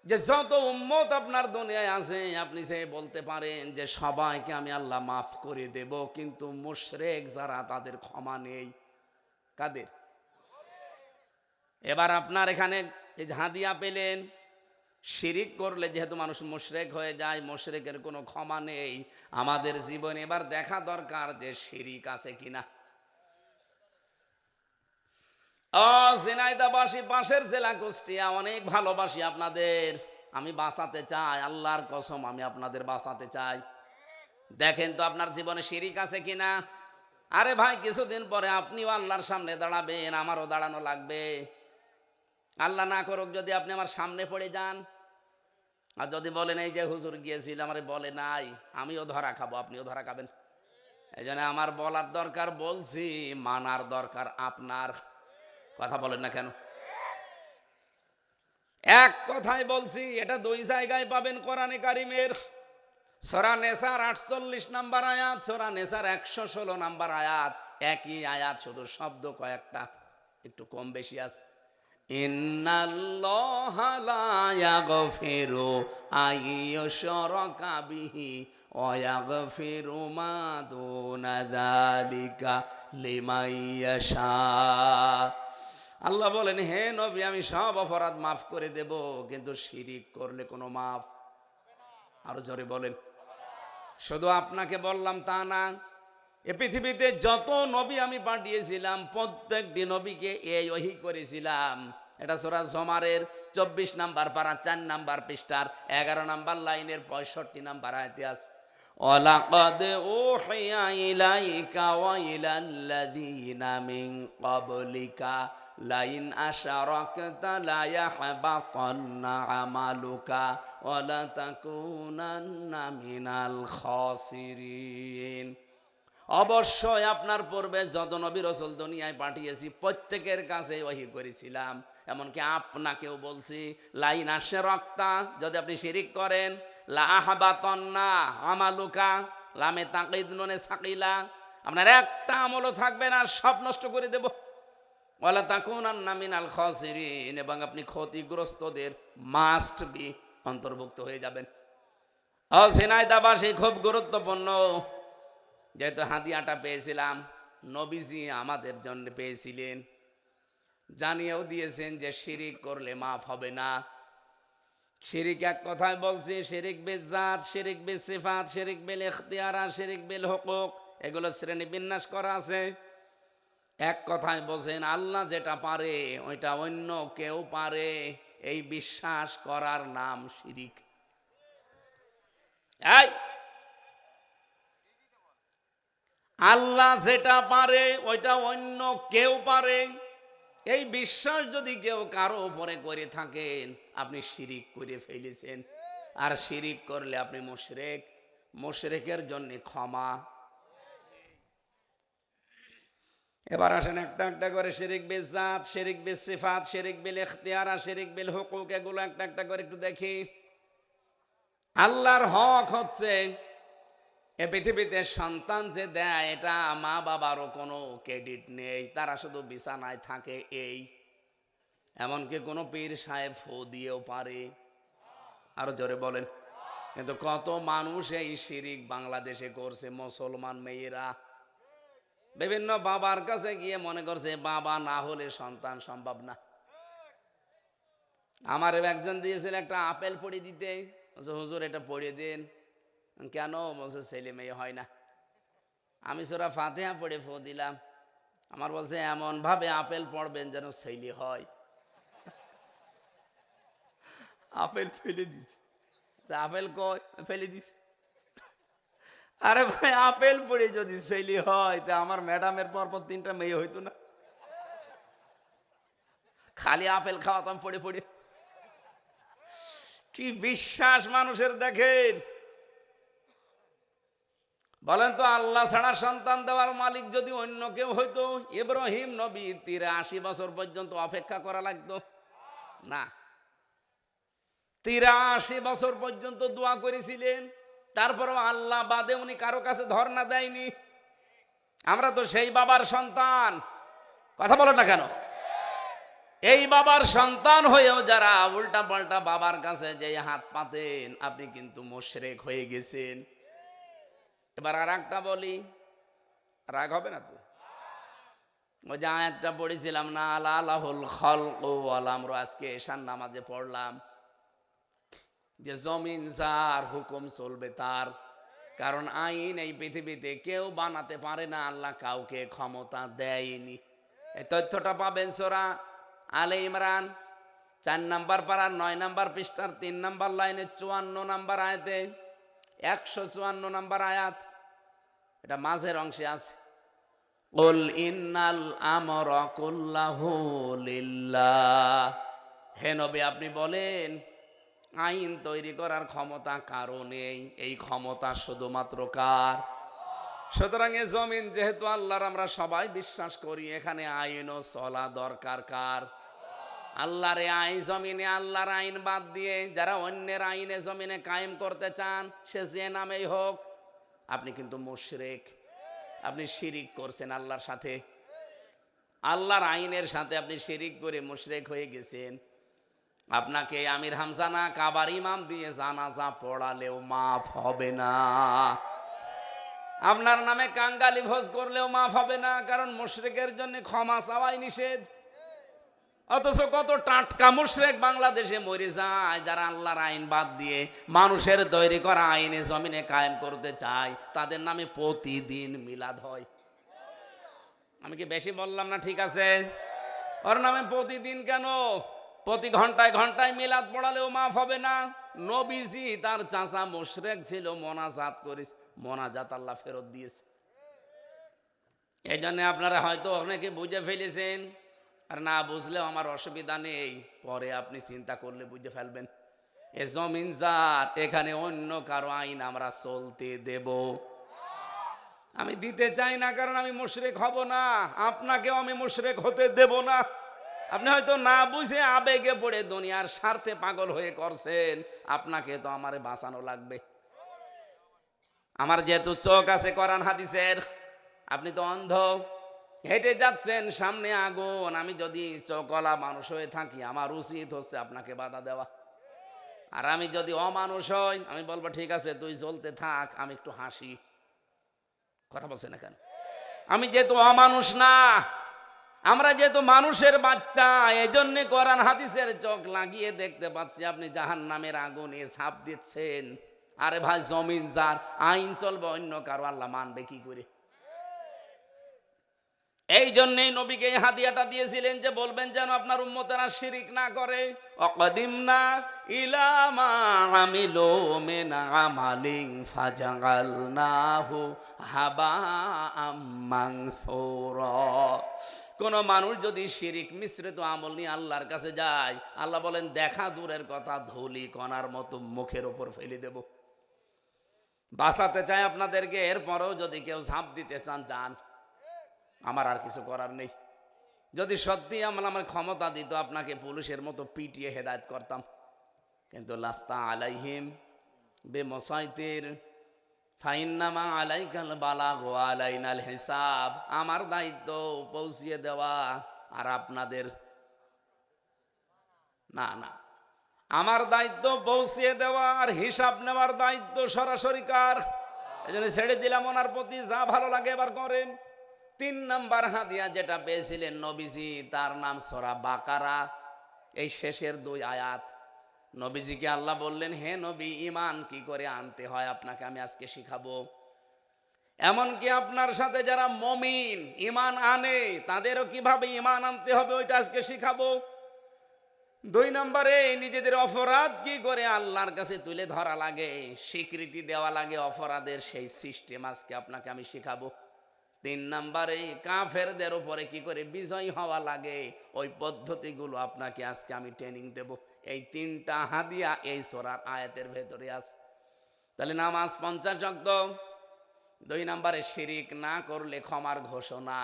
যে যত উম্মত আপনার দুনিয়ায় আছে আপনি সে বলতে পারেন যে সবাইকে আমি আল্লাহ মাফ করে দেব, কিন্তু মুশরিক যারা তাদের ক্ষমা নেই। কাদের? এবার আপনার এখানে এই যে হাদিয়া পেলেন, শিরিক করলে যেহেতু মানুষ মুশরিক হয়ে যায়, মুশরিকের কোনো ক্ষমা নেই। আমাদের জীবনে এবার দেখা দরকার যে শিরিক আছে কিনা। ঝিনাইদহবাসী, পাশের জেলা কুষ্টিয়া, অনেক ভালোবাসি আপনাদের। আমি বাঁচাতে চাই, আল্লাহর কসম আমি আপনাদের বাঁচাতে চাই। দেখেন তো আপনার জীবনে শিরিক আছে কিনা। আরে ভাই, কিছুদিন পরে আপনিও আল্লাহর সামনে দাঁড়াবেন, আমারও দাঁড়ানো লাগবে। আল্লাহ না করুক যদি আপনি আমার সামনে পড়ে যান, আর যদি বলেন এই যে হুজুর গিয়েছিল আমারে বলে নাই, আমিও ধরা খাবো, আপনিও ধরা খাবেন। এই জন্য আমার বলার দরকার বলছি, মানার দরকার আপনার। কথা বলেন না কেন? এক কথাই বলছি, এটা দুই জায়গায় পাবেন কোরআনে কারিমের। সূরা নেসার 48 নম্বর আয়াত, সূরা নেসার 116 নম্বর আয়াত, একই আয়াত, শুধু শব্দ কয়েকটা একটু কম বেশি আছে। ইন্নাল্লাহা লা ইয়াগফিরু আইয়ুশরাকা বিহি ওয়া ইয়াগফিরু মা দুনা যালিকা লিমান ইয়াশা। আল্লাহ বলেন, হে নবী, আমি সব অপরাধ মাফ করে দেব, কিন্তু শিরিক করলে কোনো মাফ। আরো জোরে বলেন। শুধু আপনাকে বললাম তা না, এ পৃথিবীতে যত নবী আমি পাঠিয়েছিলাম প্রত্যেকটি নবীকে এই ওহী করেছিলাম। এটা সূরা জুমারের 24 নাম্বার পারা 4 নাম্বার পৃষ্ঠার 11 নাম্বার লাইনের 65 নাম্বার আয়াতে আছে, ওয়ালাকাদ উহিয়া ইলাইকা ওয়া ইলাল্লাযীনা মিন ক্বাবলিকা লাইন আশারাকতা লা ইয়াহবাতান্না আমালুকা ওয়া লা তাকুনান্না মিনাল খাসিরিন। অবশ্যই আপনার পূর্বে যত নবী রাসূল দুনিয়ায় পাঠিয়েছি প্রত্যেকের কাছে ওহী করেছিলাম, এমনকি আপনাকেও বলছি, লাইন আশরাকতা, যদি আপনি শিরিক করেন, লা আহবাতান্না আমালুকা, লামে তাকিদ নুনে সাকিলা, আপনার একটা আমলও থাকবে না, সব নষ্ট করে দেব। ওয়ালা তাকুনান্না মিনাল খাসিরিন, এবং আপনি ক্ষতিগ্রস্তদের মাস্ট বি অন্তর্ভুক্ত হয়ে যাবেন। ঝিনাইদহবাসী খুব গুরুত্বপূর্ণ, যেহেতু হাদিয়াটা পেয়েছিলাম, নবীজি আমাদের জন্য পেয়েছিলেন, জানিয়েও দিয়েছেন যে শিরিক করলে মাফ হবে না। শিরিক এক কথায় বলছি, শিরিক বিল জাত, শিরিক বিল সিফাত, শিরিক বিল ইখতিয়ারা, শিরিক বিল হুকুক, এগুলো শ্রেণী বিন্যাস করা আছে। এক কথায় বলছেন, আল্লাহ যেটা পারে ওইটা অন্য কেউ পারে, এই বিশ্বাস করার নাম শিরিক। এই আল্লাহ যেটা পারে ওইটা অন্য কেউ পারে, এই বিশ্বাস যদি কেউ কারো উপরে করে থাকেন, আপনি শিরিক করে ফেলেছেন। আর শিরিক করলে আপনি মুশরিক, মুশরিকের জন্য ক্ষমা। এবার আসেন একটা একটা করে, শিরিক বিল জাত, শিরিক বিল সিফাত, শিরিক বিল ইখতিয়ারা, শিরিক বিল হুকুক, এগুলো একটা একটা করে একটু দেখি। আল্লাহর হক হচ্ছে এ পৃথিবীতে সন্তান যে দেয়, এটা মা বাবারও কোনো ক্রেডিট নেই, তারা শুধু বিছানায় থাকে এই, এমনকি কোনো পীর সাহেব ফু দিয়েও পারে। আরো জোরে বলেন। কিন্তু কত মানুষ এই শিরিক বাংলাদেশে করছে, মুসলমান মেয়েরা বিভিন্ন বাবার কাছে গিয়ে মনে করছে বাবা না হলে সন্তান সম্ভব না। আমার একজন দিয়েছিল একটা আপেল পড়ে দিতে, হুজুর এটা পড়ে দিন। কেন? বলছে ছেলে মেয়ে হয় না। আমি সূরা ফাতিহা পড়ে ফু দিলাম, আমার বলছে এমন ভাবে আপেল পড়বেন যেন ছেলে হয়। আপেল ফেলে দিস, আপেল কই ফেলে দিস। আরে ভাই, আপেল পড়ে যদি ছেলে হয় তা আমার ম্যাডামের পরপর 3টা মেয়ে হইতো না? খালি আপেল খাওয়াতাম পড়ে পড়ে। কি বিশ্বাস মানুষের দেখেন। বলেন তো, আল্লাহ ছাড়া সন্তান দেওয়ার মালিক যদি অন্য কেউ হইতো, ইব্রাহিম নবী 83 বছর পর্যন্ত অপেক্ষা করা লাগতো না? 83 বছর পর্যন্ত দোয়া করেছিলেন, তারপরেও আল্লাহ বাদে উনি কারো কাছে ধর্ণা দেয়নি। আমরা তো সেই বাবার সন্তান, কথা বলো না কেন? এই বাবার সন্তান হয়েও যারা উল্টা পাল্টা বাবার কাছে যে হাত পাতেন, আপনি কিন্তু মুশরিক হয়ে গেছেন। এবার আর একটা বলি, রাগ হবে না তো? ওই যে আয়াতটা পড়েছিলাম না, আলাহুল খালকু ওয়াল আমরু, আজকে এশার নামাজে পড়লাম যে জমিন যার, হুকুম চলবে তার। কারণ আইন এই পৃথিবীতে কেউ বানাতে পারে না, আল্লাহ কাউকে ক্ষমতা দেয়নি। এই তথ্যটা পাবেন সূরা আলে ইমরান 4 নম্বর পারার 9 নম্বর পৃষ্ঠার 3 নম্বর লাইনে 54 নম্বর আয়াতে, 154 নম্বর আয়াত, এটা মাঝের অংশে আছে। কুল ইন্নাল আমরা কুল্লাহু লিল্লাহ, হে নবী আপনি বলেন আইন তৈরি করার ক্ষমতা কারো নেই, এই ক্ষমতা শুধুমাত্র কার? সুতরাং এ জমিন যেহেতু আল্লাহর, আমরা সবাই বিশ্বাস করি, এখানে আইনও চলা দরকার কার? আল্লাহর আইন জমিনে, আল্লাহর আইন বাদ দিয়ে যারা অন্যের আইনে জমিনে কায়েম করতে চান, সে যে নামেই হোক, আপনি কিন্তু মুশরিক, আপনি শিরিক করছেন আল্লাহর সাথে। আল্লাহর আইনের সাথে আপনি শিরিক করে মুশরিক হয়ে গেছেন। আপনাকে আমির হামজা না কাবার ইমাম দিয়ে জানাজা পড়ালেও মাফ হবে না, আপনার নামে কাঙ্গালি ভোজ করলেও মাফ হবে না, কারণ মুশরিকের জন্য ক্ষমা চাওয়াই নিষেধ। অথচ কত টাটকা মুশরিক বাংলাদেশে মরে যায়, যারা আল্লাহর আইন বাদ দিয়ে মানুষের তৈরি করা আইনে জমিনে কায়েম করতে চায়, তাদের নামে প্রতিদিন মিলাদ হয়। আমি কি বেশি বললাম না? ঠিক আছে, ওর নামে প্রতিদিন কেন, প্রতি ঘন্টায় ঘন্টায় মিলাদ পড়ালেও মাফ হবে না। নবীজি তার চাচা মুশরিক ছিল, মোনাজাত করিস, মোনাজাত আল্লাহ ফেরত দিয়েছে। এই জন্য আপনারা হয়তো অনেকে বুঝে ফেলেছেন, আর না বুঝলেও আমার অসুবিধা নেই, পরে আপনি চিন্তা করলে বুঝে ফেলবেন। এ জমিন জাত, এখানে অন্য কারো আইন আমরা চলতে দেব? আমি দিতে চাই না, কারণ আমি মুশরিক হব না, আপনাকেও আমি মুশরিক হতে দেব না। আপনি হয়তো না বুঝে আবেগে পড়ে দুনিয়ার স্বার্থে পাগল হয়ে করছেন, আপনাকে তো আমারে বাঁচানো লাগবে। আমার যেহেতু চোখ আছে কোরআন হাদিসের, আপনি তো অন্ধ, হেঁটে যাচ্ছেন সামনে আগুন, আমি যদি চোখওয়ালা মানুষ হয়ে থাকি, আমার উচিত হচ্ছে আপনাকে বাধা দেওয়া। আর আমি যদি অমানুষ হই, আমি বলবো ঠিক আছে তুই জ্বলতে থাক, আমি একটু হাসি। কথা বলছেন না কেন? আমি যেহেতু অমানুষ না, আমরা যেহেতু মানুষের বাচ্চা, এই জন্য কোরআন হাদিসের চোখ লাগিয়ে দেখতে পাচ্ছি আপনি জাহান্নামের আগুনে ঝাঁপ দিচ্ছেন। আরে ভাই, জমিন যার, আইন চলবে অন্য কারো, আল্লাহ মানবে কি করে? এই জন্যই নবীকে এই হাদিয়াটা দিয়েছিলেন যে বলবেন যেন আপনার উম্মতেরা শিরিক না করে। অকদিমনা ইলা মা আমিলু মিন আমালিন ফাজাগালনাহু হাবাআম মানসুরা। কোন মানুষ যদি শিরিক মিশ্রিত আমল নিয়ে আল্লাহর কাছে যায়, আল্লাহ বলেন দেখা দূরের কথা, ধুলি কণার মতো মুখের ওপর ফেলে দেব। বাঁচাতে চাই আপনাদেরকে, এরপরেও যদি কেউ ঝাঁপ দিতে চান, যান, আমার আর কিছু করার নেই। যদি সত্যি আমার ক্ষমতা দিত, আপনাকে পুলিশের মতো পিটিয়ে হেদায়েত করতাম, কিন্তু লাস্তা আলাইহিম বিমুসাইতির, ফাইন্নামা আলাইকাল বালাগ ওয়া আলাইনাল হিসাব। আমার দায়িত্ব পৌঁছিয়ে দেওয়া, আর আপনাদের না, না, আমার দায়িত্ব পৌঁছিয়ে দেওয়া, আর হিসাব নেওয়ার দায়িত্ব সরাসরি কার? এজন্য ছেড়ে দিলাম ওনার প্রতি, যা ভালো লাগে এবার করেন। 3 নাম্বার হাদিয়া যেটা পেয়েছিলেন নবীজি, তার নাম সূরা বাকারা, এই শেষের 2 আয়াত। নবীজিকে আল্লাহ বললেন, হে নবী, ঈমান কি করে আনতে হয় আপনাকে আমি আজকে শিখাবো। এমনকি আপনার সাথে যারা মুমিন ঈমান আনে, তাদেরও কিভাবে ঈমান আনতে হবে ওইটা আজকে শিখাবো। 2 নম্বরে নিজেদের অপরাধ কি করে আল্লাহর কাছে তুলে ধরা লাগে, স্বীকৃতি দেওয়া লাগে অপরাধের, সেই সিস্টেম আজকে আপনাকে আমি শিখাবো। 3 নম্বরে কাফেরদের উপরে কি করে বিজয় হওয়া লাগে, ওই পদ্ধতিগুলো আপনাকে আজকে আমি ট্রেনিং দেব। এই 3টা হাদিয়া এই সূরার আয়াতের ভেতরে আছে। তাহলে নামাজ 50 ওয়াক্ত, 2 নম্বরে শিরিক না করলে ক্ষমার ঘোষণা।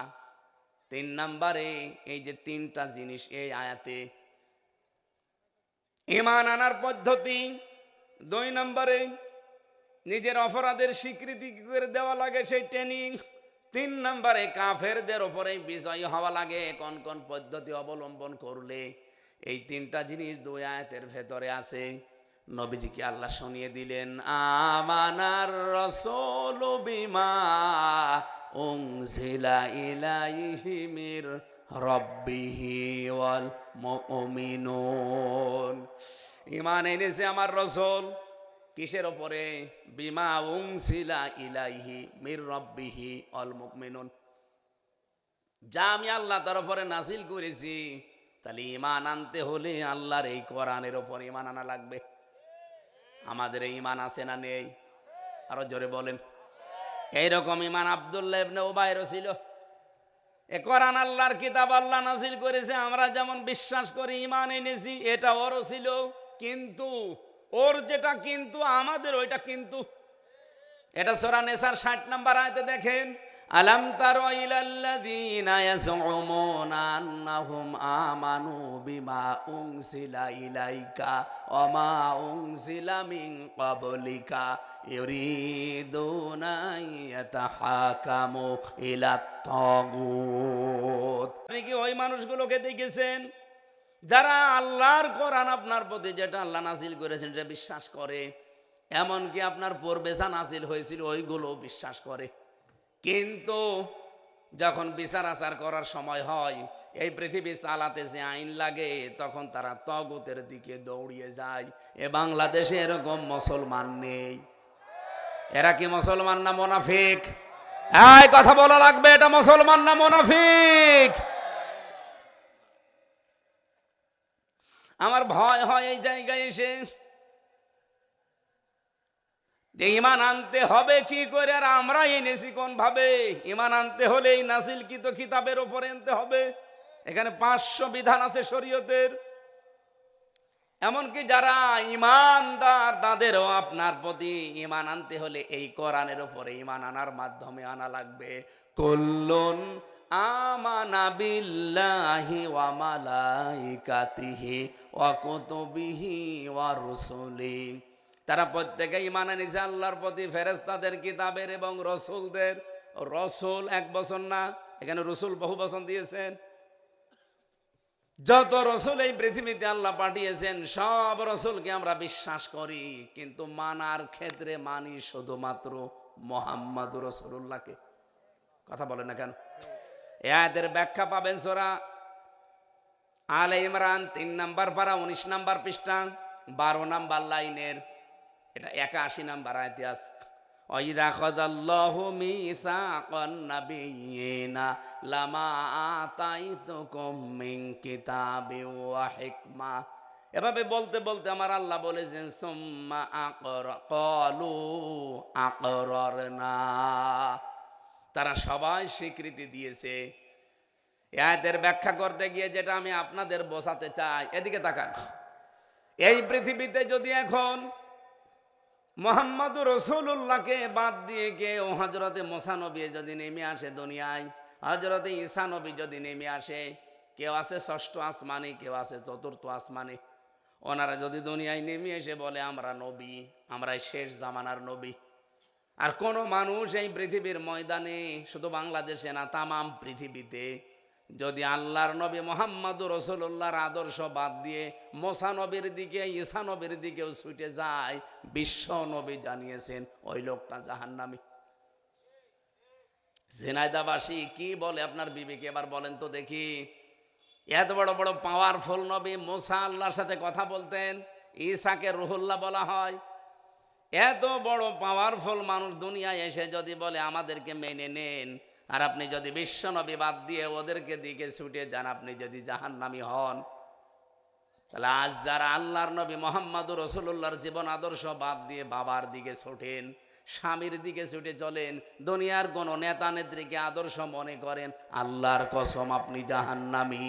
3 নম্বরে এই যে 3টা জিনিস এই আয়াতে, ঈমান আনার পদ্ধতি। 2 নম্বরে নিজের অপরাধের স্বীকৃতি কি করে দেওয়া লাগে সেই ট্রেনিং। 3 নম্বরে কাফেরদের উপরে বিজয় হওয়া লাগে কোন কোন পদ্ধতি অবলম্বন করলে। এই 3টা জিনিস 2 আয়াতের ভেতরে আছে। নবীজিকে আল্লাহ শুনিয়ে দিলেন, আমানার রাসূলু বিমা উনজিলা ইলাইহি মির রাব্বিহি ওয়াল মুমিনুন। ঈমান এনেছে আমার রাসূল কিসের উপরে? বিমা উনজিলা ইলাইহি মির রাব্বিহি ওয়াল মুমিনুন, যা আমি আল্লাহ তার উপরে নাজিল করেছি। তাহলে ঈমান আনতে হলে আল্লাহর এই কোরআনের উপর ঈমান আনা লাগবে। আমাদের এই ঈমান আছে না নেই? আরো জোরে বলেন। এইরকম ঈমান আব্দুল্লাহ ইবনে উবাইর ছিল। এ কোরআন আল্লাহর কিতাব, আল্লাহ নাজিল করেছে, আমরা যেমন বিশ্বাস করি ঈমান এনেছি, এটা ওরও ছিল। কিন্তু ওর যেটা কিন্তু, আমাদের ওইটা কিন্তু। এটা সূরা নিসার 60 নম্বর আয়াতে দেখেন, আলাম তারা ইলাল্লাযীনা ইয়াজউমুনা আন্নাহুম আমানু বিমা উনজিলা ইলাইকা ওয়া মা উনজিলা মিন ক্বাবলিকা ইউরিদুনা ইয়াতাহাকামু ইলাত তাগুত। আপনি কি ওই মানুষগুলোকে দেখেছেন যারা আল্লাহর কোরআন আপনার প্রতি যেটা আল্লাহ নাজিল করেছেন সেটা বিশ্বাস করে, এমনকি আপনার পূর্বে যা নাজিল হয়েছিল ওইগুলো বিশ্বাস করে, কিন্তু যখন বিচার আচার করার সময় হয়, এই পৃথিবী চালাতে যে আইন লাগে, তখন তারা তাগুতের দিকে দৌড়িয়ে যায়। এ বাংলাদেশে এরকম মুসলমান নেই। এরা কি মুসলমান না মুনাফিক? এই কথা বলা লাগবে, এটা মুসলমান না মুনাফিক? আমার ভয় হয় এই জায়গায় এসে যে ঈমান আনতে হবে কি করে, আর আমরা এনেছি কোন ভাবে? ঈমান আনতে হলে এই নাজিলকৃত কিতাবের উপরে আনতে হবে। এখানে 500 বিধান আছে শরীয়তের। এমনকি যারা ঈমানদার তাদেরও আপনার প্রতি ঈমান আনতে হলে এই কোরআনের উপরে ঈমান আনার মাধ্যমে আনা লাগবে। কুল্লুন আমানা বিল্লাহি ওয়া মালাইকাতিহি ওয়া কুতুবিহি ওয়া রুসুলিহি, তারা প্রত্যেকে ঈমান এনেছে আল্লাহর প্রতি, ফেরেশতাদের, কিতাবের এবং রসুলদের। রসুল এক বচন না, এখানে রসুল বহু বচন দিয়েছেন। যত রসুল এই পৃথিবীতে আল্লাহ পাঠিয়েছেন সব রসুলকে আমরা বিশ্বাস করি, কিন্তু মানার ক্ষেত্রে মানি শুধুমাত্র মুহাম্মদুর রাসূলুল্লাহকে। কথা বলেন না কেন? এই আয়াতের ব্যাখ্যা পাবেন সূরা আলে ইমরান 3 নম্বর পারা 19 নম্বর পৃষ্ঠা 12 নম্বর লাইনের, এটা 81 নম্বর আয়াতে আছে। ওয়াইদা খাযাল্লাহু মিসাকান নাবিয়িনা লামা আতাইতুকুম মিন কিতাবিন ওয়া হিকমা। এভাবে বলতে বলতে আমার আল্লাহ বলেছেন সুম্মা ক্বালু আকরারনা, তারা সবাই স্বীকৃতি দিয়েছে। এই আয়াতের ব্যাখ্যা করতে গিয়ে যেটা আমি আপনাদের বোঝাতে চাই, এদিকে তাকান। এই পৃথিবীতে যদি এখন মুহাম্মদুর রাসূলুল্লাহকে বাদ দিয়ে কেউ হযরতে মুসা নবী যদি নেমে আসে দুনিয়ায়, হযরতে ঈসা নবী যদি নেমে আসে, কেউ আছে 6ষ্ঠ আসমানে, কেউ আছে 4র্থ আসমানে, ওনারা যদি দুনিয়ায় নেমে এসে বলে আমরা নবী, আমরা শেষ জামানার নবী, আর কোন মানুষ এই পৃথিবীর ময়দানে, শুধু বাংলাদেশে না তামাম পৃথিবীতে, যদি আল্লাহর নবী মুহাম্মদুর রাসূলুল্লাহর আদর্শ বাদ দিয়ে মুসা নবীর দিকে, ঈসা নবীর দিকেও ছুটে যায়, বিশ্ব নবী জানিয়েছেন ওই লোকটা জাহান্নামী। ঝিনাইদাবাসী কি বলে আপনার বিবেকে এবার বলেন তো দেখি? এত বড় বড় পাওয়ারফুল নবী, মুসা আল্লাহর সাথে কথা বলতেন, ঈসাকে রুহুল্লাহ বলা হয়। এত বড় পাওয়ারফুল মানুষ দুনিয়ায় এসে যদি বলে আমাদেরকে মেনে নেন, আর আপনি যদি বিশ্ব নবী বাদ দিয়ে ওদেরকে দিকে ছুটে যান, আপনি যদি জাহান্নামী হন, তাহলে আজ যারা আল্লাহর নবী মুহাম্মদুর রাসূলুল্লাহর জীবন আদর্শ বাদ দিয়ে বাবার দিকে ছোটেন, স্বামীর দিকে ছুটে চলেন, দুনিয়ার কোন নেতা নেত্রীকে আদর্শ মনে করেন, আল্লাহর কসম আপনি জাহান্নামী।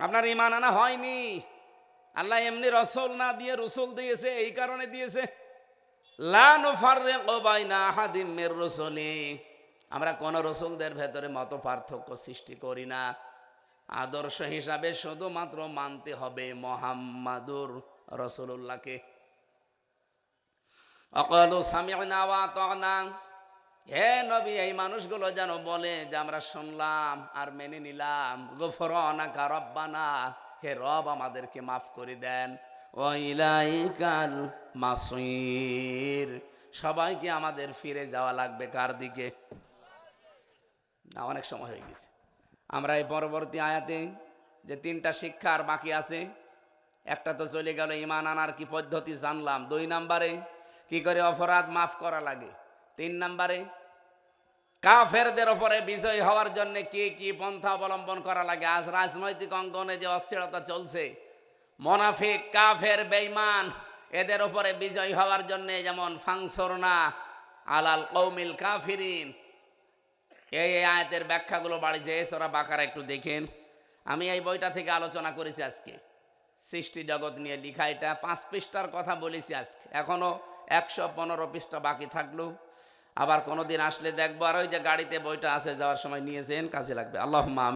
আপনার ঈমান আনা হয়নি। আল্লাহ এমনি রসুল না দিয়ে রসুল দিয়েছে, এই কারণে দিয়েছে। লা নুফাররিকু বাইনা আহাদিম মির রুসুলি, আমরা কোন রসুলদের ভেতরে মত পার্থক্য সৃষ্টি করি না। আদর্শ হিসাবে শুধুমাত্র মানতে হবে মুহাম্মাদুর রাসূলুল্লাহকে। অকালু সামি'না ওয়া আতা'না, হে নবী এই মানুষগুলো যেন বলে যে আমরা শুনলাম আর মেনে নিলাম। গুফরানাকা রব্বানা, হে রব আমাদেরকে মাফ করে দেন। ওয়া ইলাইকাল মাসির, সবাইকে আমাদের ফিরে যাওয়া লাগবে কার দিকে? না, অনেক সময় হয়ে গেছে। আমরা এই পরবর্তী আয়াতে যে তিনটা শিক্ষা আর বাকি আছে, একটা তো চলে গেল, ঈমান আনার কি পদ্ধতি জানলাম। 2 নম্বরে কি করে অপরাধ মাফ করা লাগে। 3 নম্বরে কাফেরদের উপরে বিজয় হওয়ার জন্য কি কি পন্থা অবলম্বন করা লাগে। আজ রাজনৈতিক অঙ্গনে যে অস্থিরতা চলছে, মুনাফিক, কাফের, বেঈমান, এদের উপরে বিজয় হওয়ার জন্য যেমন ফাংসরনা আলাল কওমিল কাফিরিন, এই আয়াতের ব্যাখ্যাগুলো বাড়ি যে সূরা বাকারা একটু দেখেন। আমি এই বইটা থেকে আলোচনা করেছি আজকে, সৃষ্টি জগৎ নিয়ে লিখা, এটা 5 পৃষ্ঠার কথা বলেছি আজকে, এখনো 115 পৃষ্ঠা বাকি থাকলো। আবার কোনোদিন আসলে দেখবো। আর ওই যে গাড়িতে বইটা আছে, যাওয়ার সময় নিয়েছেন, কাজে লাগবে। আল্লাহুম্মা